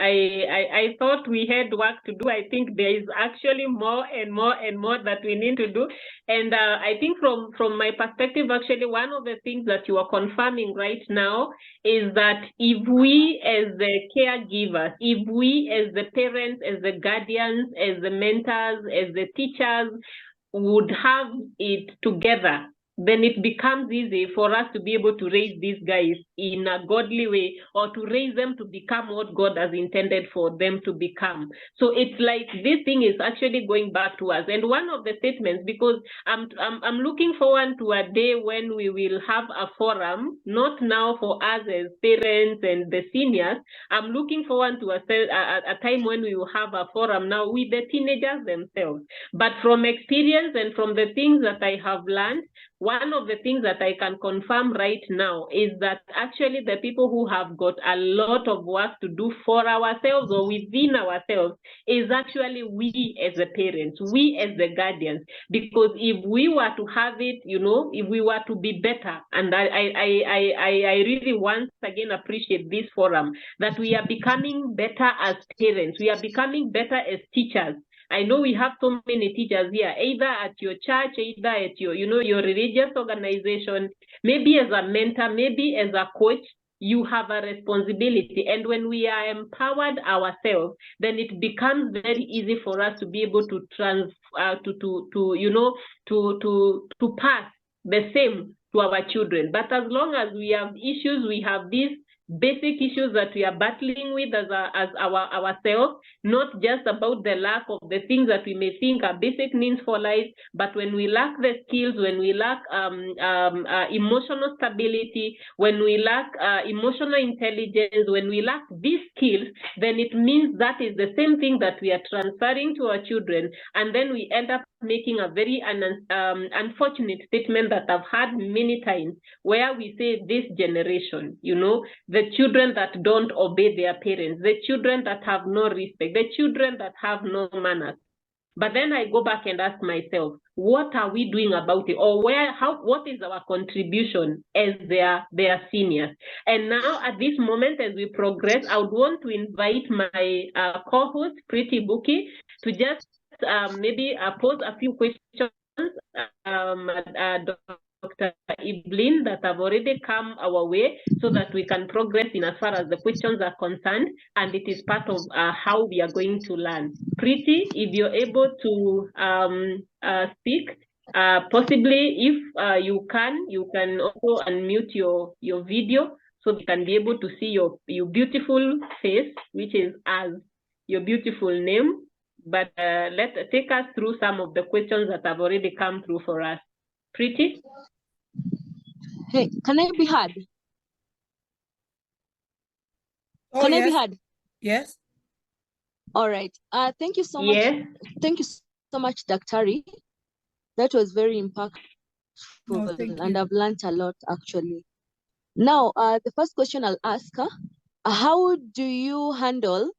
I thought we had work to do. I think there is actually more and more that we need to do. And I think from my perspective, actually, one of the things that you are confirming right now is that if we as the caregivers, if we as the parents, as the guardians, as the mentors, as the teachers would have it together, then it becomes easy for us to be able to raise these guys in a godly way, or to raise them to become what God has intended for them to become. So it's like this thing is actually going back to us. And one of the statements, because I'm looking forward to a day when we will have a forum, not now for us as parents and the seniors. I'm looking forward to a time when we will have a forum now with the teenagers themselves. But from experience and from the things that I have learned, one of the things that I can confirm right now is that actually the people who have got a lot of work to do for ourselves or within ourselves is actually we as the parents, we as the guardians. Because if we were to have it, if we were to be better, and I really once again appreciate this forum, that we are becoming better as parents, we are becoming better as teachers. I know we have so many teachers here, either at your church, either at your, your religious organization, maybe as a mentor, maybe as a coach. You have a responsibility, and when we are empowered ourselves, then it becomes very easy for us to be able to pass the same to our children. But as long as we have issues, we have this, basic issues that we are battling with as ourselves, not just about the lack of the things that we may think are basic needs for life, but when we lack the skills, when we lack emotional stability, when we lack emotional intelligence, when we lack these skills, then it means that is the same thing that we are transferring to our children, and then we end up making a very unfortunate statement that I've had many times, where we say this generation, you know, the children that don't obey their parents, the children that have no respect, the children that have no manners. But then I go back and ask myself, what are we doing about it? Or what is our contribution as their seniors? And now at this moment, as we progress, I would want to invite my co-host, Pretty Buki, to just maybe pose a few questions, Dr. Evelyn, that have already come our way, so that we can progress in as far as the questions are concerned, and it is part of how we are going to learn. Pretty, if you're able to speak, possibly if you can also unmute your video, so we can be able to see your beautiful face, which is as your beautiful name. But take us through some of the questions that have already come through for us. Pretty? Hey, can I be heard? Oh, Can yes. I be heard? Yes. All right. Thank you so much. Yes. Thank you so much, Daktari. That was very impactful, thank you. and I've learned a lot actually. Now, the first question I'll ask her: how do you handle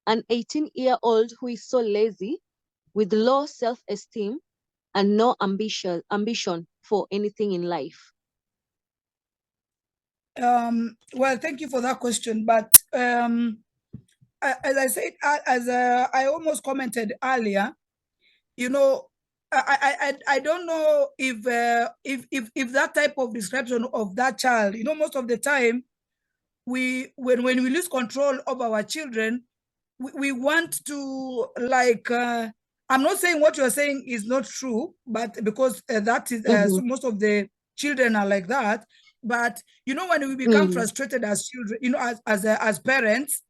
an 18-year-old who is so lazy, with low self-esteem and no ambition for anything in life? Well, thank you for that question. But as I said, I almost commented earlier, you know, I don't know if that type of description of that child, you know, most of the time when we lose control of our children, we want to, like, I'm not saying what you're saying is not true, but because that is so most of the children are like that. But you know, when we become frustrated as children, you know, as parents,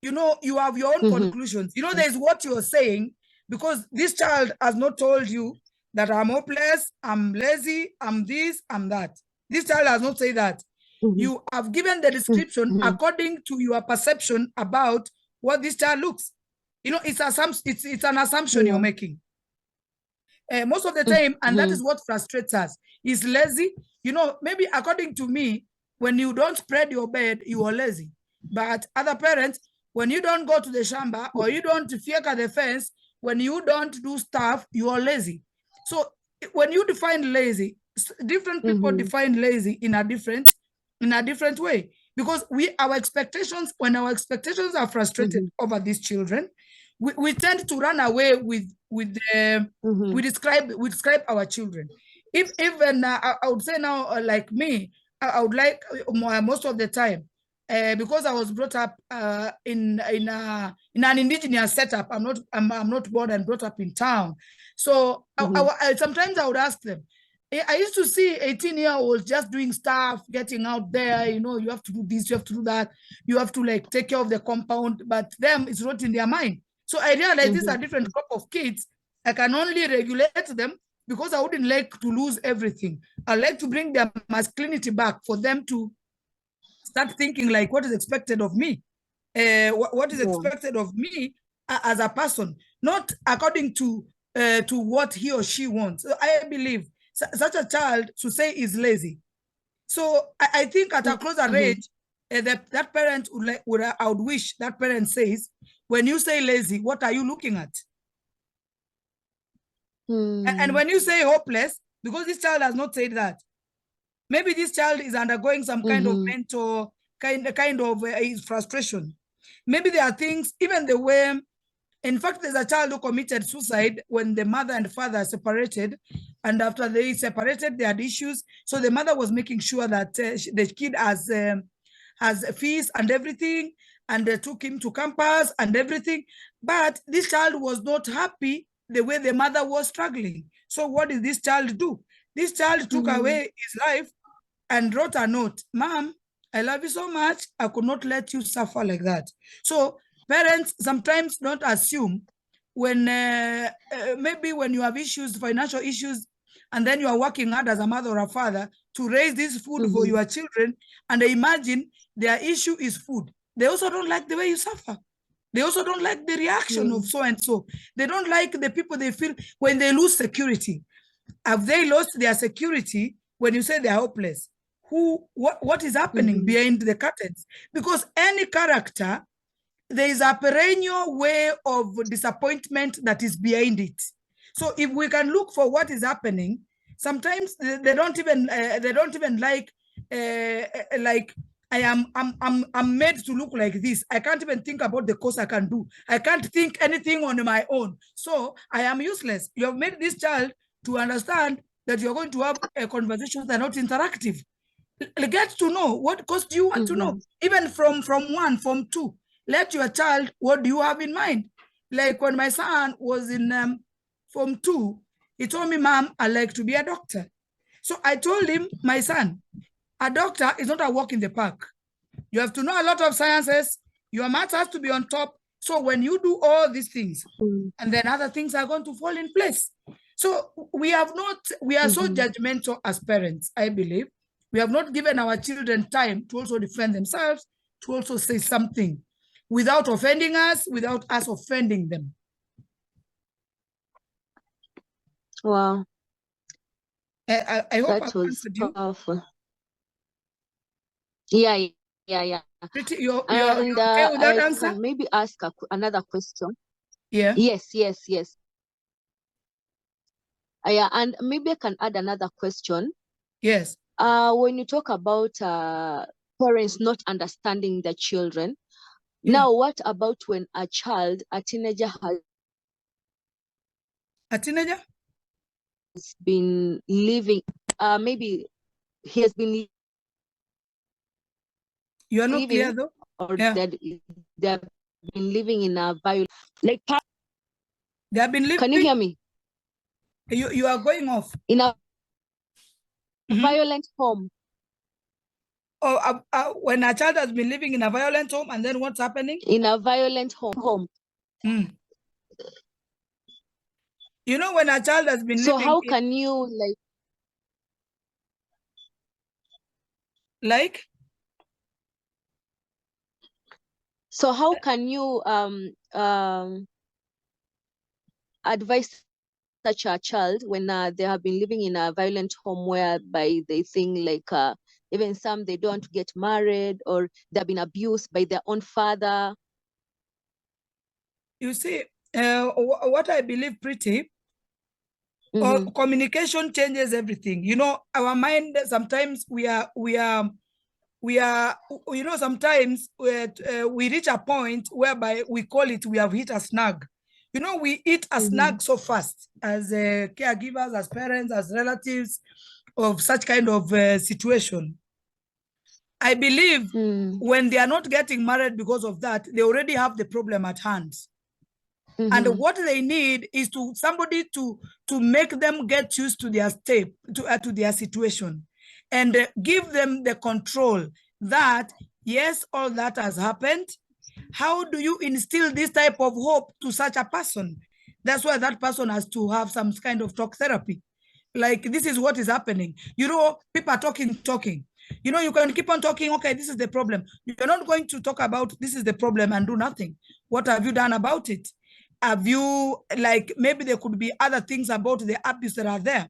you know, you have your own conclusions. You know, there's what you're saying, because this child has not told you that I'm hopeless, I'm lazy, I'm this, I'm that. This child has not said that. You have given the description according to your perception about what this child looks. You know, it's an assumption you're making. Most of the time, and that is what frustrates us, is lazy. You know, maybe according to me, when you don't spread your bed, you are lazy. But other parents, when you don't go to the shamba, or you don't fieka the fence, when you don't do stuff, you are lazy. So when you define lazy, different people define lazy in a different way, because our expectations, when our expectations are frustrated over these children, we tend to run away with we describe our children. If even I would say now, like me, I would like most of the time, because I was brought up in an indigenous setup. I'm not born and brought up in town. So sometimes I would ask them. I used to see 18-year-olds just doing stuff, getting out there, you know, you have to do this, you have to do that, you have to like take care of the compound, but them, it's not in their mind. So I realized these are different group of kids. I can only regulate them because I wouldn't like to lose everything. I like to bring their masculinity back for them to start thinking like what is expected of me, what is expected of me as a person, not according to what he or she wants. So I believe such a child to say is lazy. So I think at a closer age, that parent I would wish that parent says, when you say lazy, what are you looking at? And when you say hopeless, because this child has not said that, maybe this child is undergoing some kind of mental kind of frustration. Maybe there are things, even the way. In fact, there's a child who committed suicide when the mother and father separated, and after they separated, they had issues. So the mother was making sure that the kid has fees and everything, and they took him to campus and everything. But this child was not happy the way the mother was struggling. So what did this child do? This child took away his life and wrote a note. Mom, I love you so much. I could not let you suffer like that. So parents sometimes don't assume when maybe when you have issues, financial issues, and then you are working hard as a mother or a father to raise this food for your children, and they imagine their issue is food. They also don't like the way you suffer. They also don't like the reaction of so and so. They don't like the people they feel when they lose security. Have they lost their security when you say they're hopeless? What is happening behind the curtains? Because any character, there is a perennial way of disappointment that is behind it. So if we can look for what is happening, sometimes they don't even like I'm made to look like this. I can't even think about the course I can do. I can't think anything on my own. So I am useless. You have made this child to understand that you're going to have a conversation that are not interactive. Get to know what course do you want to know, even from 1, from 2. Let your child, what do you have in mind? Like when my son was in Form 2, he told me, Mom, I like to be a doctor. So I told him, my son, a doctor is not a walk in the park. You have to know a lot of sciences. Your math has to be on top. So when you do all these things, and then other things are going to fall in place. So we are so judgmental as parents, I believe. We have not given our children time to also defend themselves, to also say something without offending us, without us offending them. Wow. I hope that I was powerful. Yeah. Pretty, you're and okay with that I answer? can maybe ask another question. Yeah. Yes. Yeah, and maybe I can add another question. Yes. When you talk about parents not understanding the children, now what about when a teenager has been living, maybe he has been you are not clear though, or that they have been living in a violent, like they have been living. Can you hear me? You are going off. In a violent home. Oh, when a child has been living in a violent home, and then what's happening? In a violent home. You know, when a child has been living. So how can you like? So how can you advise such a child when they have been living in a violent home whereby they think like even some they don't want to get married, or they've been abused by their own father? You see, what I believe, Pretty, communication changes everything. You know, our mind, sometimes we are, you know, sometimes we reach a point whereby we call it, we have hit a snag. You know, we hit a snag so fast as caregivers, as parents, as relatives of such kind of situation. I believe when they are not getting married because of that, they already have the problem at hand. And what they need is somebody to make them get used to their state, to their situation, and give them the control that, yes, all that has happened. How do you instill this type of hope to such a person? That's why that person has to have some kind of talk therapy. Like, this is what is happening. You know, people are talking. You know, you can keep on talking, okay, this is the problem. You're not going to talk about this is the problem and do nothing. What have you done about it? Have you, like, maybe there could be other things about the abuse that are there.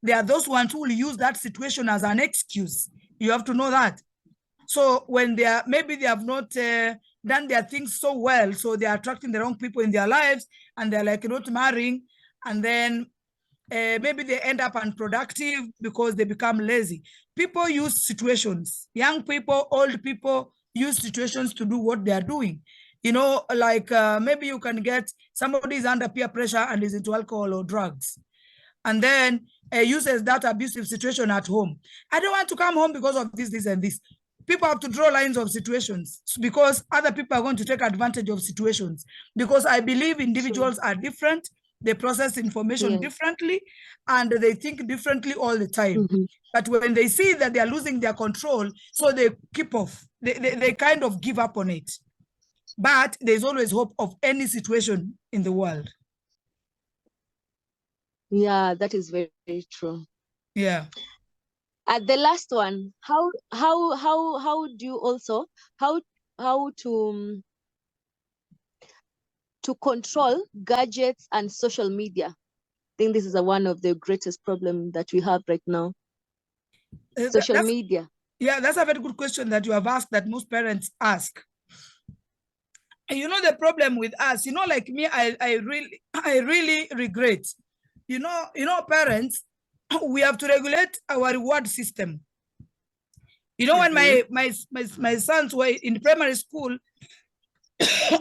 There are those ones who will use that situation as an excuse. You have to know that. So when they are, maybe they have not done their things so well, so they are attracting the wrong people in their lives, and they're like not marrying, and then maybe they end up unproductive because they become lazy. People use situations. Young people, old people use situations to do what they are doing. You know, like maybe you can get somebody is under peer pressure and is into alcohol or drugs, and then uses that abusive situation at home. I don't want to come home because of this, and this. People have to draw lines of situations because other people are going to take advantage of situations, because I believe individuals are different. they process information Yes. differently, and they think differently all the time. Mhm. But when they see that they are losing their control, so they keep off. They kind of give up on it. But there's always hope of any situation in the world. Yeah, that is very, very true. Yeah. The last one, how do you also how to control gadgets and social media? I think this is one of the greatest problem that we have right now. Social media. Yeah, that's a very good question that you have asked, that most parents ask. You know, the problem with us, you know, like me, I really regret, you know, parents, we have to regulate our reward system. You know, when my sons were in primary school,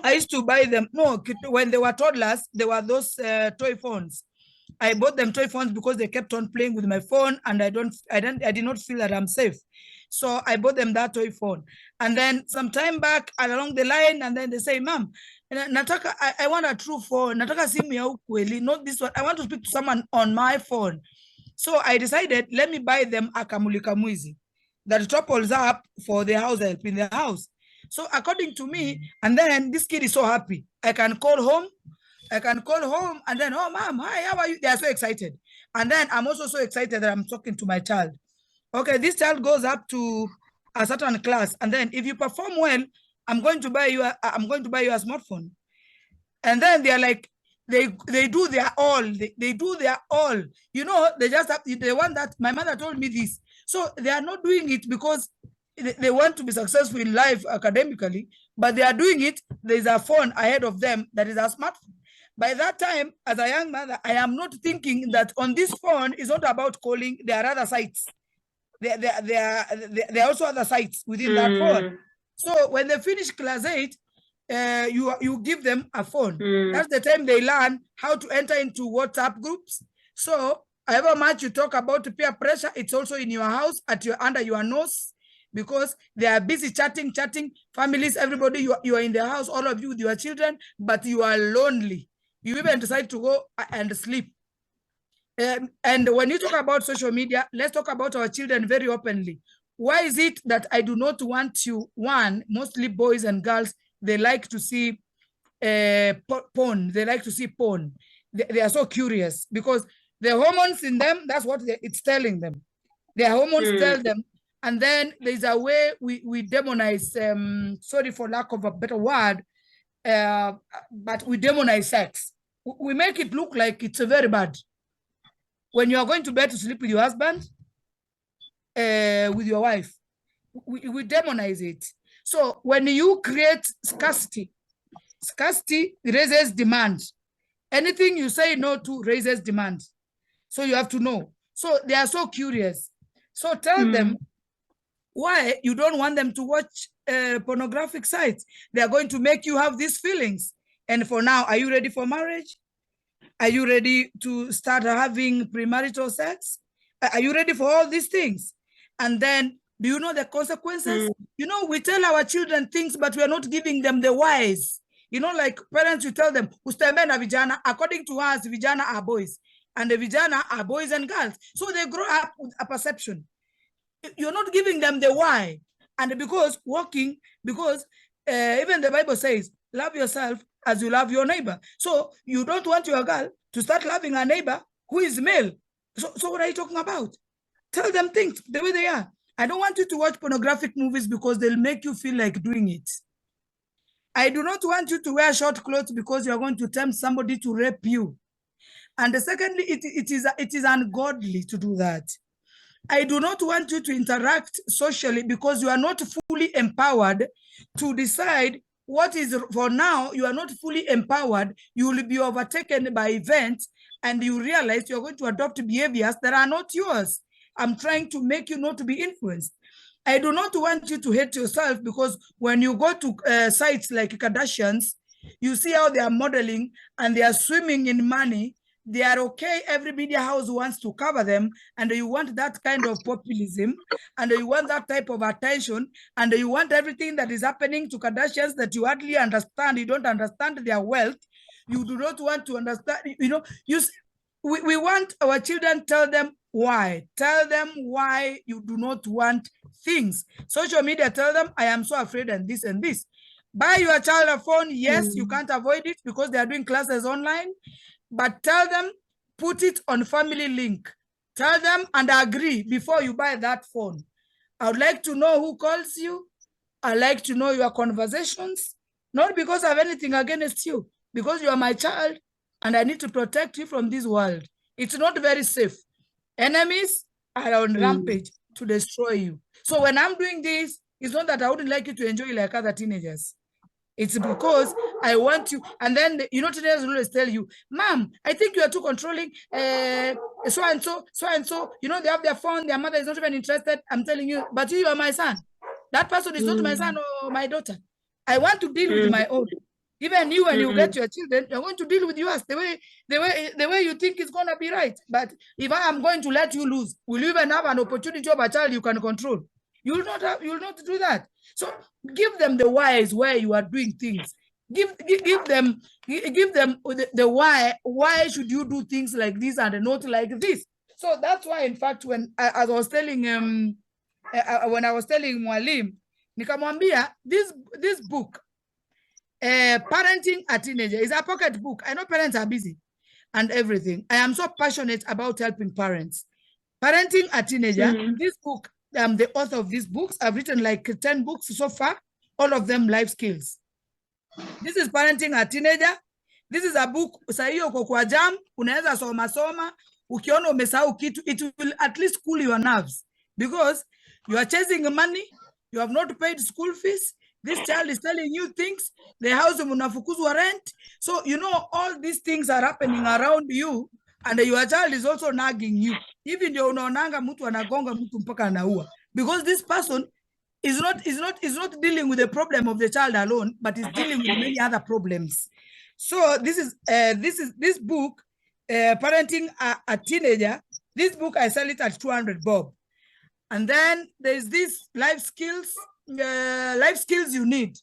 I used to buy them, no, when they were toddlers, there were those toy phones. I bought them toy phones because they kept on playing with my phone, and I did not feel that I'm safe. So I bought them that toy phone. And then some time back along the line, and then they say, Mom, Nataka, I want a true phone. Nataka simu ya ukweli, not this one. I want to speak to someone on my phone. So I decided, let me buy them a Kamulika Mwizi that topples up for the house help in the house. So according to me, and then this kid is so happy. I can call home and then, oh, Mom, hi, how are you? They are so excited. And then I'm also so excited that I'm talking to my child. Okay, this child goes up to a certain class, and then if you perform well, I'm going to buy you a smartphone. And then they are like, they do their all. They do their all. You know, they just have, they want that. My mother told me this. So they are not doing it because they want to be successful in life academically, but they are doing it. There's a phone ahead of them that is a smartphone. By that time, as a young mother, I am not thinking that on this phone is not about calling. There are other sites. There are also other sites within that phone. So when they finish class 8, you give them a phone. That's the time they learn how to enter into WhatsApp groups. So however much you talk about peer pressure, it's also in your house, under your nose, because they are busy chatting, families, everybody, you are in the house, all of you with your children, but you are lonely. You even decide to go and sleep. And when you talk about social media, let's talk about our children very openly. Why is it that I do not want you, mostly boys and girls, they like to see porn. They like to see porn. They are so curious because the hormones in them, that's what it's telling them. Their hormones tell them. And then there's a way we demonize, sorry for lack of a better word, but we demonize sex. We make it look like it's very bad. When you are going to bed to sleep with your husband, with your wife, we demonize it. So when you create scarcity raises demand. Anything you say no to raises demand. So you have to know. So they are so curious. So tell them why you don't want them to watch pornographic sites. They are going to make you have these feelings. And for now, are you ready for marriage? Are you ready to start having premarital sex? Are you ready for all these things? And then, do you know the consequences? You know, we tell our children things, but we are not giving them the whys. You know, like parents, you tell them, "Ustembe na vijana." According to us, vijana are boys, and the vijana are boys and girls. So they grow up with a perception. You're not giving them the why. And because even the Bible says, love yourself as you love your neighbor. So you don't want your girl to start loving her neighbor who is male. So what are you talking about? Tell them things the way they are. I don't want you to watch pornographic movies because they'll make you feel like doing it. I do not want you to wear short clothes because you're going to tempt somebody to rape you. And secondly, it is ungodly to do that. I do not want you to interact socially because you are not fully empowered to decide what is. For now, you are not fully empowered. You will be overtaken by events and you realize you're going to adopt behaviors that are not yours. I'm trying to make you not to be influenced. I do not want you to hate yourself because when you go to sites like Kardashians, you see how they are modeling and they are swimming in money. They are okay. Every media house wants to cover them, and you want that kind of populism, and you want that type of attention, and you want everything that is happening to Kardashians that you hardly understand. You don't understand their wealth. You do not want to understand, we want our children, tell them why. Tell them why you do not want things. Social media, tell them, I am so afraid and this and this. Buy your child a phone. Yes, you can't avoid it because they are doing classes online. But tell them, put it on family link. Tell them and agree before you buy that phone. I would like to know who calls you. I like to know your conversations. Not because I have anything against you, because you are my child and I need to protect you from this world. It's not very safe. Enemies are on rampage to destroy you. So when I'm doing this, it's not that I wouldn't like you to enjoy like other teenagers. It's because I want you. And then, teenagers will always tell you, Mom, I think you are too controlling. So-and-so. They have their phone. Their mother is not even interested. I'm telling you, but you are my son. That person is not my son or my daughter. I want to deal with my own. Even you, when you get your children, you're going to deal with yours the way you think is going to be right. But if I am going to let you lose, will you even have an opportunity of a child you can control? You will not do that. So give them the whys where you are doing things. Give them the why. Why should you do things like this and not like this? So that's why, in fact, when I was telling Mwalim, nikamwambia this book, Parenting a Teenager, is a pocket book. I know parents are busy and everything. I am so passionate about helping parents. Parenting a Teenager, this book, I'm the author of these books. I've written like 10 books so far, all of them life skills. This is Parenting a Teenager. This is a book, sahiyo uko kwa jam, unaweza soma, ukiona umesahau kitu, it will at least cool your nerves because you are chasing money, you have not paid school fees, this child is telling you things, the house munafukuzwa rent. So, all these things are happening around you and your child is also nagging you. Even ndio unaonanga mtu anagonga mtu mpaka anaua. Because this person is not dealing with the problem of the child alone, but is dealing with many other problems. So this book, Parenting a Teenager, this book I sell it at 200 bob. And then there's this life skills you need.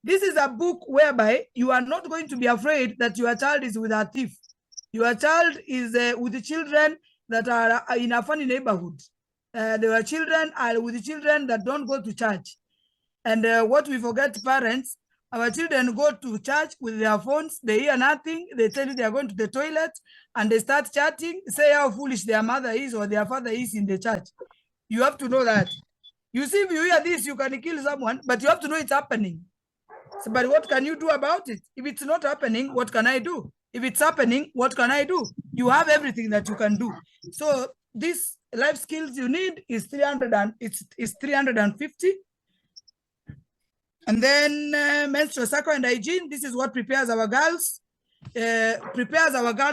This is a book whereby you are not going to be afraid that your child is with a thief. Your child is with the children that are in a funny neighborhood. There are children with the children that don't go to church. And what we forget, parents, our children go to church with their phones, they hear nothing, they tell you they are going to the toilet, and they start chatting, say how foolish their mother is or their father is in the church. You have to know that. You see, if you hear this, you can kill someone, but you have to know it's happening. So, but what can you do about it? If it's not happening, what can I do? If it's happening, what can I do? You have everything that you can do. So this life skills you need is 350. And then menstrual cycle and hygiene. This is what prepares our girls.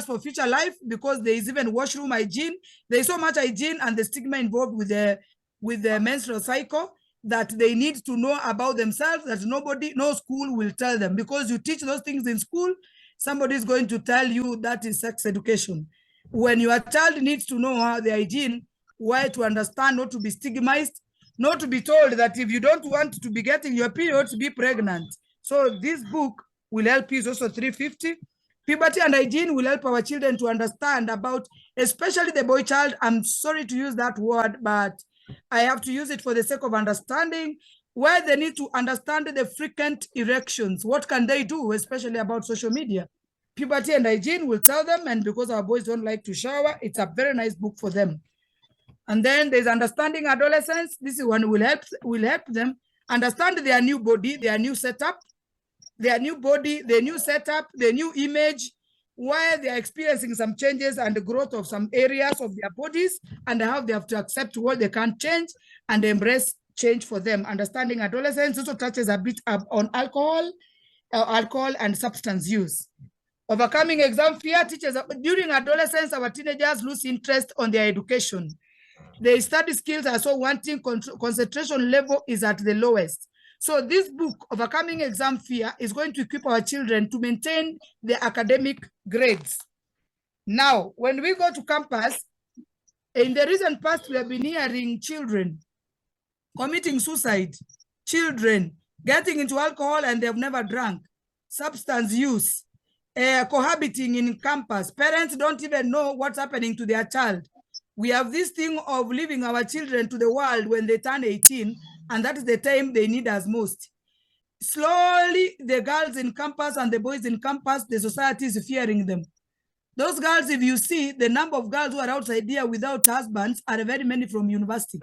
For future life because there is even washroom hygiene. There is so much hygiene and the stigma involved with the menstrual cycle that they need to know about themselves, that no school will tell them. Because you teach those things in school, somebody is going to tell you that is sex education. When your child needs to know how the hygiene, why to understand, not to be stigmatized, not to be told that if you don't want to be getting your period, be pregnant. So this book will help you. It's also 350. Puberty and hygiene will help our children to understand about, especially the boy child. I'm sorry to use that word, but I have to use it for the sake of understanding, where they need to understand the frequent erections. What can they do, especially about social media? Puberty and hygiene will tell them, and because our boys don't like to shower, it's a very nice book for them. And then there's understanding adolescence. This is one will help them understand their new body, their new setup, their new body, their new setup, their new image, where they're experiencing some changes and the growth of some areas of their bodies, and how they have to accept what they can't change and embrace change for them. Understanding adolescence also touches a bit on alcohol and substance use. Overcoming exam fear teaches during adolescence, our teenagers lose interest on their education. Their study skills are so wanting, concentration level is at the lowest. So this book, Overcoming Exam Fear, is going to equip our children to maintain their academic grades. Now, when we go to campus, in the recent past, we have been hearing children committing suicide, children getting into alcohol and they have never drank, substance use, cohabiting in campus. Parents don't even know what's happening to their child. We have this thing of leaving our children to the world when they turn 18, and that is the time they need us most. Slowly, the girls in campus and the boys in campus, the society is fearing them. Those girls, if you see, the number of girls who are outside here without husbands are very many from university,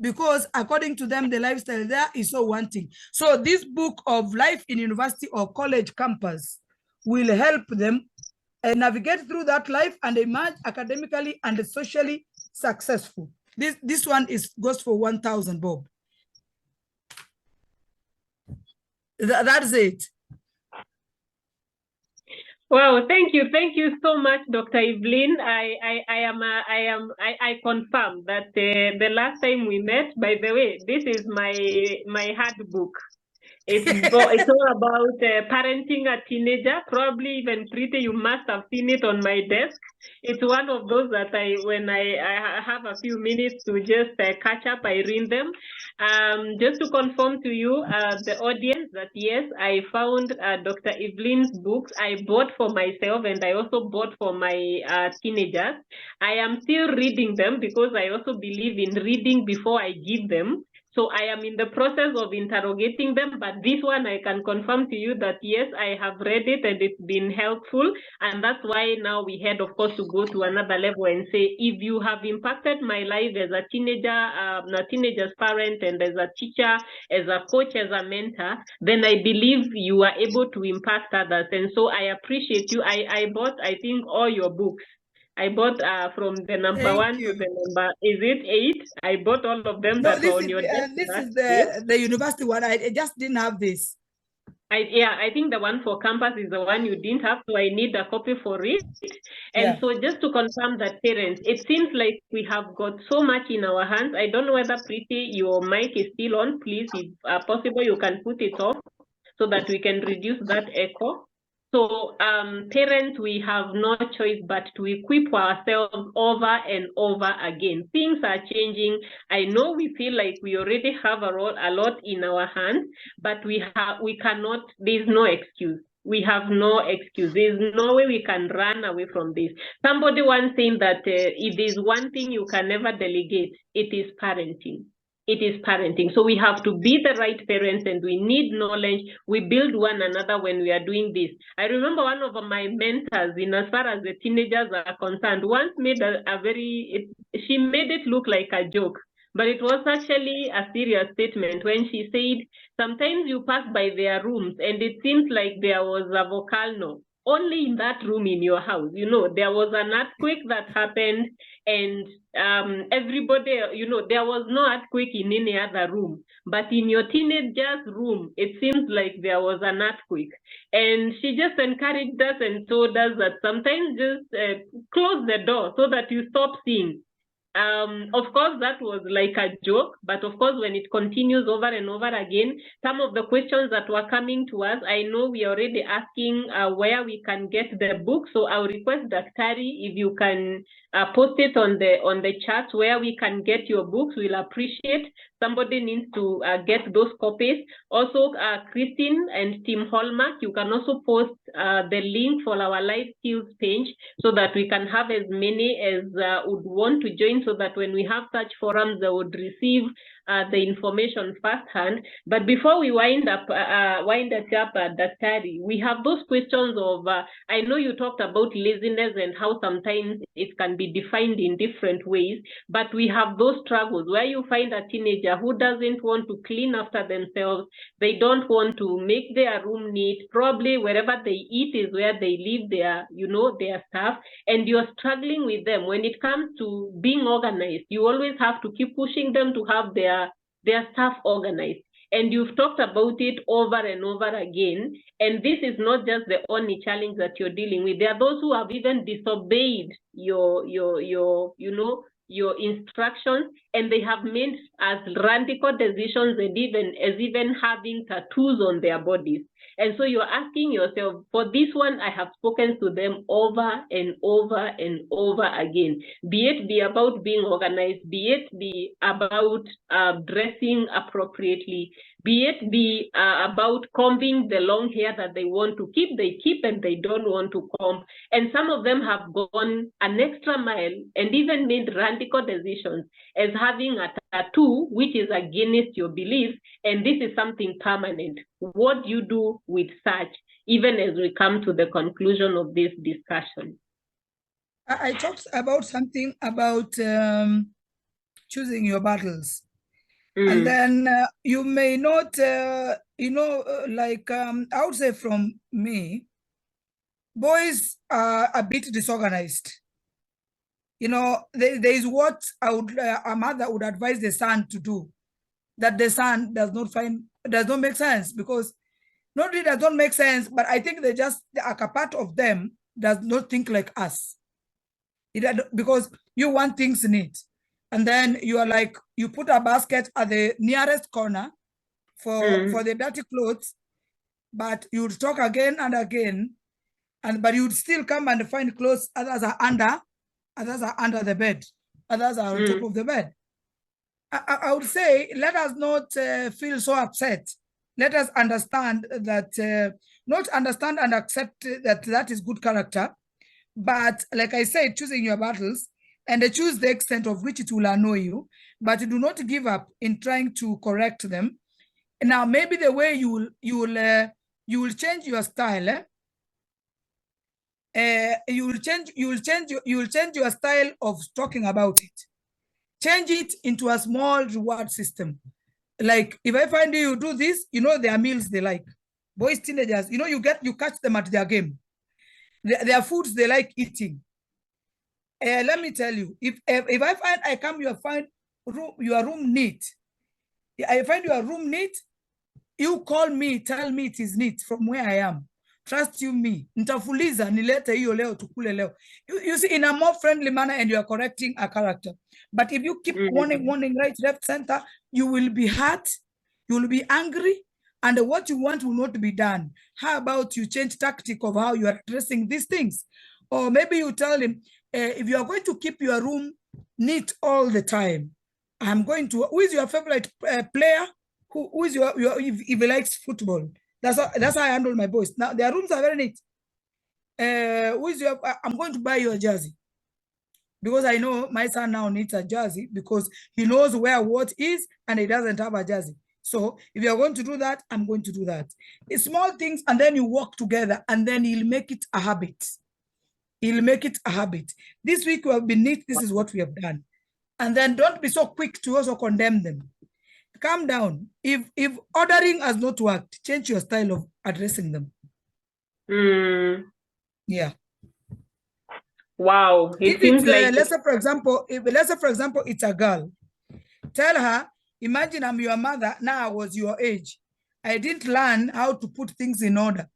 because according to them, the lifestyle there is so wanting. So this book of life in university or college campus will help them navigate through that life and emerge academically and socially successful. This one goes for 1,000, Bob. That's it. Wow, thank you so much, Dr. Evelyn. I confirm that the last time we met, by the way, this is my hard book. It's all about parenting a teenager. Probably even Pretty, you must have seen it on my desk. It's one of those that when I have a few minutes to just catch up, I read them. Just to confirm to you, the audience, that yes, I found Dr. Evelyn's books. I bought for myself, and I also bought for my teenagers. I am still reading them because I also believe in reading before I give them. So I am in the process of interrogating them, but this one I can confirm to you that yes, I have read it and it's been helpful. And that's why now we had, of course, to go to another level and say, if you have impacted my life as a teenager, a teenager's parent, and as a teacher, as a coach, as a mentor, then I believe you are able to impact others. And so I appreciate you. I bought, I think, all your books. I bought from the number 1 to the number, is it 8? I bought all of them that were on your desk. This is the university one. I just didn't have this. I think the one for campus is the one you didn't have, so I need a copy for it. And so just to confirm that, parents, it seems like we have got so much in our hands. I don't know whether, Pretty, your mic is still on. Please, if possible, you can put it off so that we can reduce that echo. So parents, we have no choice but to equip ourselves over and over again. Things are changing. I know we feel like we already have a lot in our hands, but we cannot, there's no excuse. We have no excuse. There's no way we can run away from this. Somebody once saying that if there's one thing you can never delegate, it is parenting. It is parenting. So we have to be the right parents, and we need knowledge. We build one another when we are doing this. I remember one of my mentors, in as far as the teenagers are concerned, once made she made it look like a joke, but it was actually a serious statement when she said, sometimes you pass by their rooms and it seems like there was a volcano only in that room in your house. You know, there was an earthquake that happened, and everybody, you know, there was no earthquake in any other room, but in your teenager's room, it seems like there was an earthquake. And she just encouraged us and told us that sometimes just close the door so that you stop seeing. Of course, that was like a joke, but of course, when it continues over and over again, some of the questions that were coming to us, I know we are already asking where we can get the book. So I'll request Daktari, if you can post it on the chat where we can get your books. We'll appreciate. Somebody needs to get those copies. Also, Christine and Tim Hallmark, you can also post the link for our life skills page so that we can have as many as would want to join, so that when we have such forums, they would receive the information firsthand. But before we wind it up, Daktari, we have those questions of, I know you talked about laziness and how sometimes it can be defined in different ways, but we have those struggles where you find a teenager who doesn't want to clean after themselves. They don't want to make their room neat. Probably wherever they eat is where they leave their, you know, their stuff, and you're struggling with them. When it comes to being organized, you always have to keep pushing them to have their stuff organized. And you've talked about it over and over again. And this is not just the only challenge that you're dealing with. There are those who have even disobeyed your you know, your instructions, and they have made as radical decisions and even having tattoos on their bodies. And so you're asking yourself, for this one, I have spoken to them over and over and over again. Be it be about being organized, be it be about dressing appropriately, be it be about combing the long hair that they want to keep, they keep, and they don't want to comb. And some of them have gone an extra mile and even made radical decisions as having a tattoo, which is against your beliefs, and this is something permanent. What do you do with such, even as we come to the conclusion of this discussion? I talked about something about choosing your battles. And then you may not, like I would say from me, boys are a bit disorganized. You know, there is what a mother would advise the son to do, that the son does not make sense, because not really does not make sense, but I think a part of them does not think like us. Because you want things neat. And then you are like, you put a basket at the nearest corner for the dirty clothes, but you would talk again and again, but you would still come and find clothes, others are under the bed, others are on top of the bed. I would say, let us not feel so upset. Let us understand that, not understand and accept that is good character, but like I said, choosing your battles and choose the extent of which it will annoy you, but do not give up in trying to correct them. Now, maybe the way you will change your style. You will change your style of talking about it. Change it into a small reward system. Like, if I find you do this, you know, their meals they like. Boys, teenagers, you know, you catch them at their game. Their foods they like eating. Let me tell you, if I find your room neat, I find your room neat, you call me, tell me it is neat from where I am. Trust you me. Nitafuliza nilete hiyo leo tukule leo. You see, in a more friendly manner, and you are correcting a character. But if you keep warning right, left, center, you will be hurt, you will be angry, and what you want will not be done. How about you change tactic of how you are addressing these things? Or maybe you tell him, if you are going to keep your room neat all the time, who is your favorite player? Who is if he likes football? That's how I handle my boys. Now, their rooms are very neat. I'm going to buy you a jersey. Because I know my son now needs a jersey because he knows where what is and he doesn't have a jersey. So if you're going to do that, I'm going to do that. It's small things, and then you work together, and then he'll make it a habit. He'll make it a habit. This week we have been neat. This is what we have done. And then don't be so quick to also condemn them. Calm down. If ordering has not worked, change your style of addressing them. Yeah. Wow. If it's let's say for example, it's a girl, tell her, imagine I'm your mother, now I was your age. I didn't learn how to put things in order.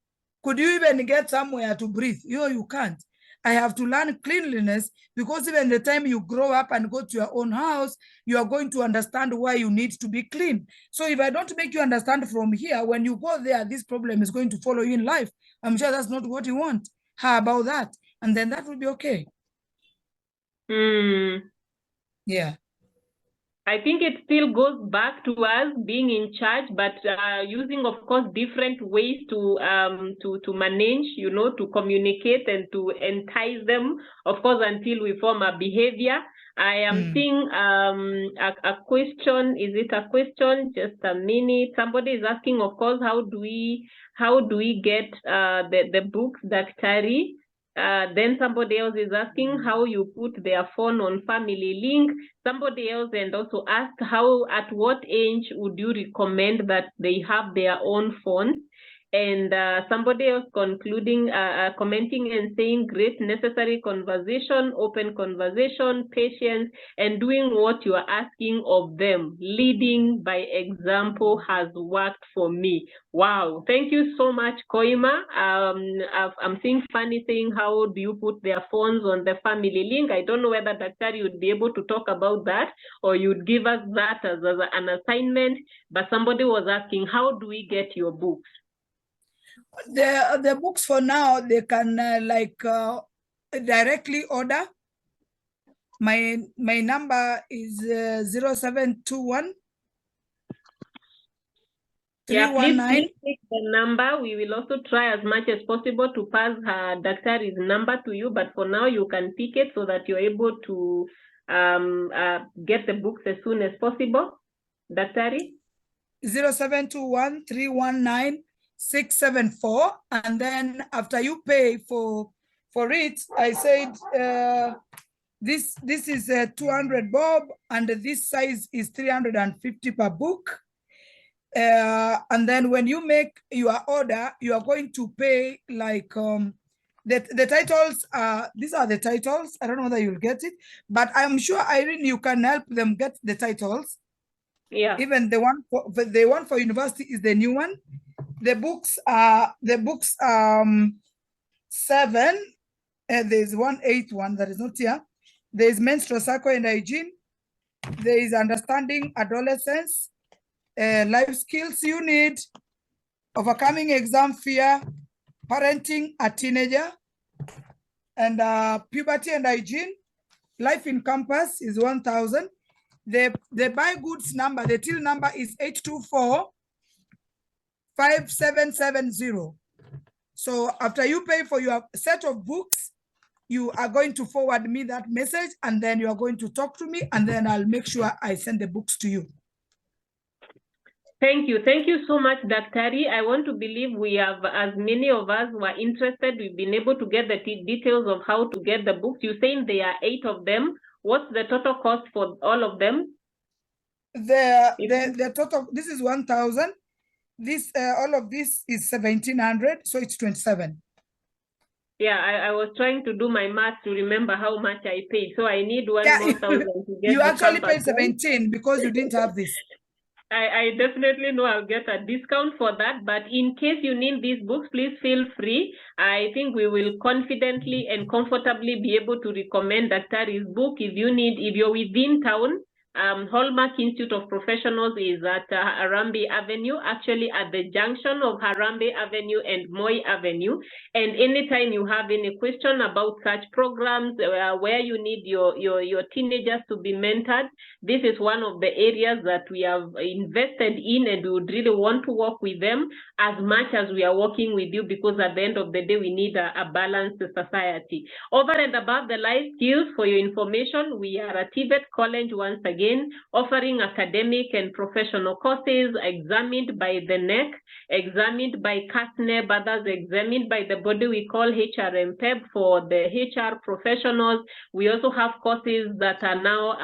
Could you even get somewhere to breathe? You can't. I have to learn cleanliness, because even the time you grow up and go to your own house, you are going to understand why you need to be clean. So if I don't make you understand from here, when you go there, this problem is going to follow you in life. I'm sure that's not what you want. How about that? And then that will be okay. Yeah. I think it still goes back to us being in charge, but using, of course, different ways to manage, to communicate and to entice them, of course, until we form a behavior. I am seeing a question. Is it a question? Just a minute. Somebody is asking, of course, how do we get the books, Daktari? Then somebody else is asking how you put their phone on family link. Somebody else and also asked at what age would you recommend that they have their own phone? And somebody else concluding, commenting and saying, great necessary conversation, open conversation, patience, and doing what you are asking of them. Leading by example has worked for me. Wow, thank you so much, Koima. I'm seeing Fanny saying, how do you put their phones on the family link? I don't know whether Daktari would be able to talk about that, or you'd give us that as an assignment, but somebody was asking, how do we get your books? The books for now, they can directly order. My number is 0721 Yeah, please 319. take the number. We will also try as much as possible to pass Daktari's number to you, but for now you can pick it so that you're able to get the books as soon as possible. Daktari? 0721 319 674, and then after you pay for it, I said this is 200 bob, and this size is 350 per book. And then when you make your order, you are going to pay like the titles. These are the titles. I don't know whether you'll get it, but I'm sure, Irene, you can help them get the titles. Yeah. Even the one for university is the new one. The books are 7. There's 181 that is not here. There is menstrual cycle and hygiene. There is understanding adolescence, life skills you need, overcoming exam fear, parenting a teenager, and puberty and hygiene. Life in campus is 1,000. The buy goods number, the till number is 824-5770. So after you pay for your set of books, you are going to forward me that message, and then you are going to talk to me, and then I'll make sure I send the books to you. Thank you. Thank you so much, Daktari. I want to believe we have, as many of us who are interested, we've been able to get the details of how to get the books. You're saying there are 8 of them. What's the total cost for all of them? The total, this is 1,000. This all of this is 1,700, so it's 27. Yeah, I was trying to do my math to remember how much I paid. So I need one more 1,000 to get. You actually paid 17 because you didn't have this. I definitely know I'll get a discount for that, but in case you need these books, please feel free. I think we will confidently and comfortably be able to recommend Daktari's book if you're within town. Hallmark Institute of Professionals is at Harambee Avenue, actually at the junction of Harambee Avenue and Moi Avenue. And anytime you have any question about such programs, where you need your teenagers to be mentored, this is one of the areas that we have invested in, and we would really want to work with them as much as we are working with you, because at the end of the day, we need a balanced society. Over and above the life skills, for your information, we are at TVET College once again, offering academic and professional courses examined by the NEC, examined by CASNEB, others examined by the body we call HRMPEB for the HR professionals. We also have courses that are now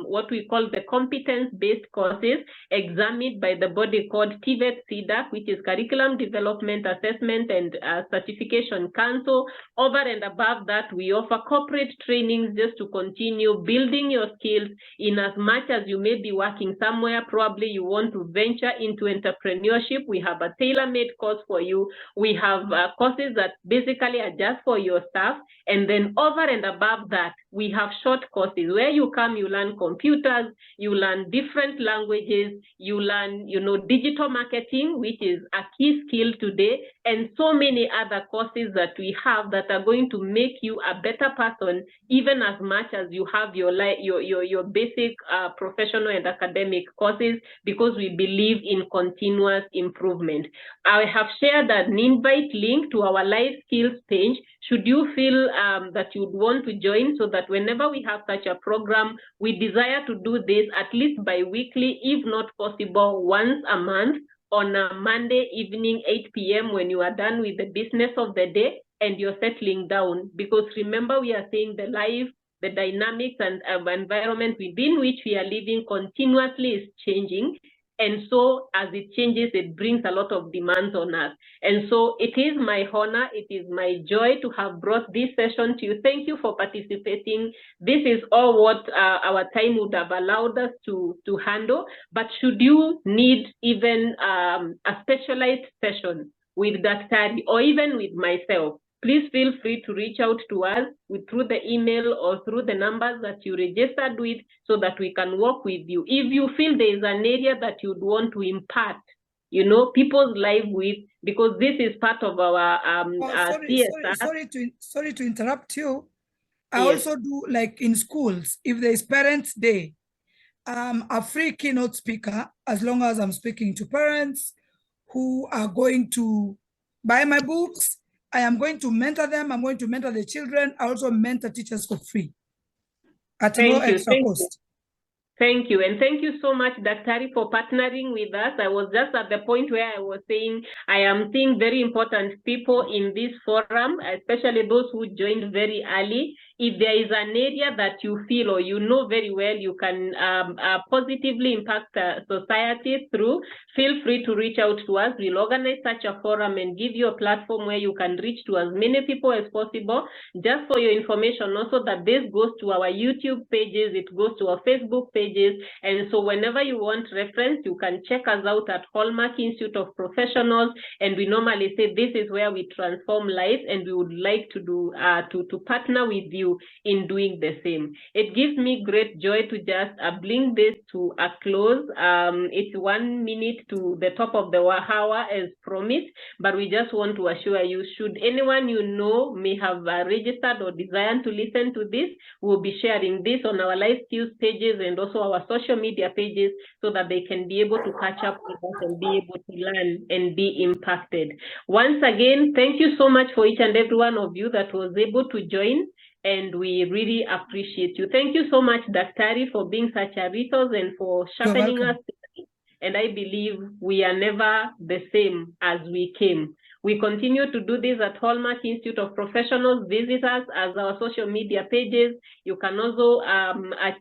what we call the competence-based courses, examined by the body called TVET CDAC, which is Curriculum Development Assessment and Certification Council. Over and above that, we offer corporate trainings just to continue building your skills. In as much as you may be working somewhere, probably you want to venture into entrepreneurship, we have a tailor-made course for you. We have courses that basically are just for your staff. And then over and above that, we have short courses where you come, you learn computers, you learn different languages, you learn, digital marketing, which is a key skill today, and so many other courses that we have that are going to make you a better person, even as much as you have your basic professional and academic courses, because we believe in continuous improvement. I have shared an invite link to our life skills page. Should you feel that you'd want to join, so that whenever we have such a program, we desire to do this at least bi-weekly, if not possible once a month, on a Monday evening, 8 p.m. when you are done with the business of the day and you're settling down. Because remember, we are saying the life, the dynamics and environment within which we are living continuously is changing. And so as it changes, it brings a lot of demands on us. And so it is my honor, it is my joy to have brought this session to you. Thank you for participating. This is all what our time would have allowed us to handle. But should you need even a specialized session with Dr. or even with myself, please feel free to reach out to us through the email or through the numbers that you registered with so that we can work with you. If you feel there is an area that you'd want to impart, people's life with, because this is part of our CSR. Sorry to interrupt you. I Yes. also do, like in schools, if there is Parents' Day, a free keynote speaker, as long as I'm speaking to parents who are going to buy my books. I am going to mentor them. I'm going to mentor the children. I also mentor teachers for free at no extra cost. Thank you. And thank you so much, Daktari, for partnering with us. I was just at the point where I was saying I am seeing very important people in this forum, especially those who joined very early. If there is an area that you feel or very well you can positively impact society through, feel free to reach out to us. We'll organize such a forum and give you a platform where you can reach to as many people as possible. Just for your information also, that this goes to our YouTube pages, it goes to our Facebook pages, and so whenever you want reference, you can check us out at Hallmark Institute of Professionals, and we normally say this is where we transform lives, and we would like to do to partner with you in doing the same. It gives me great joy to just bring this to a close. It's 1 minute to the top of the hour as promised, but we just want to assure you, should anyone may have registered or desire to listen to this, we'll be sharing this on our live skills pages and also our social media pages so that they can be able to catch up with us and be able to learn and be impacted. Once again, thank you so much for each and every one of you that was able to join, and we really appreciate you. Thank you so much, Daktari, for being such a resource and for sharpening us. And I believe we are never the same as we came. We continue to do this at Hallmark Institute of Professionals. Visit us as our social media pages. You can also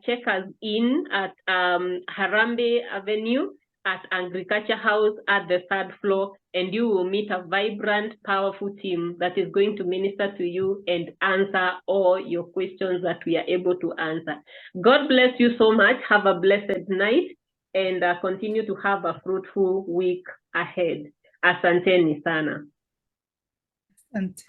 check us in at Harambee Avenue at Agriculture House at the 3rd floor, and you will meet a vibrant, powerful team that is going to minister to you and answer all your questions that we are able to answer. God bless you so much. Have a blessed night and continue to have a fruitful week ahead. Asanteni sana. Asante.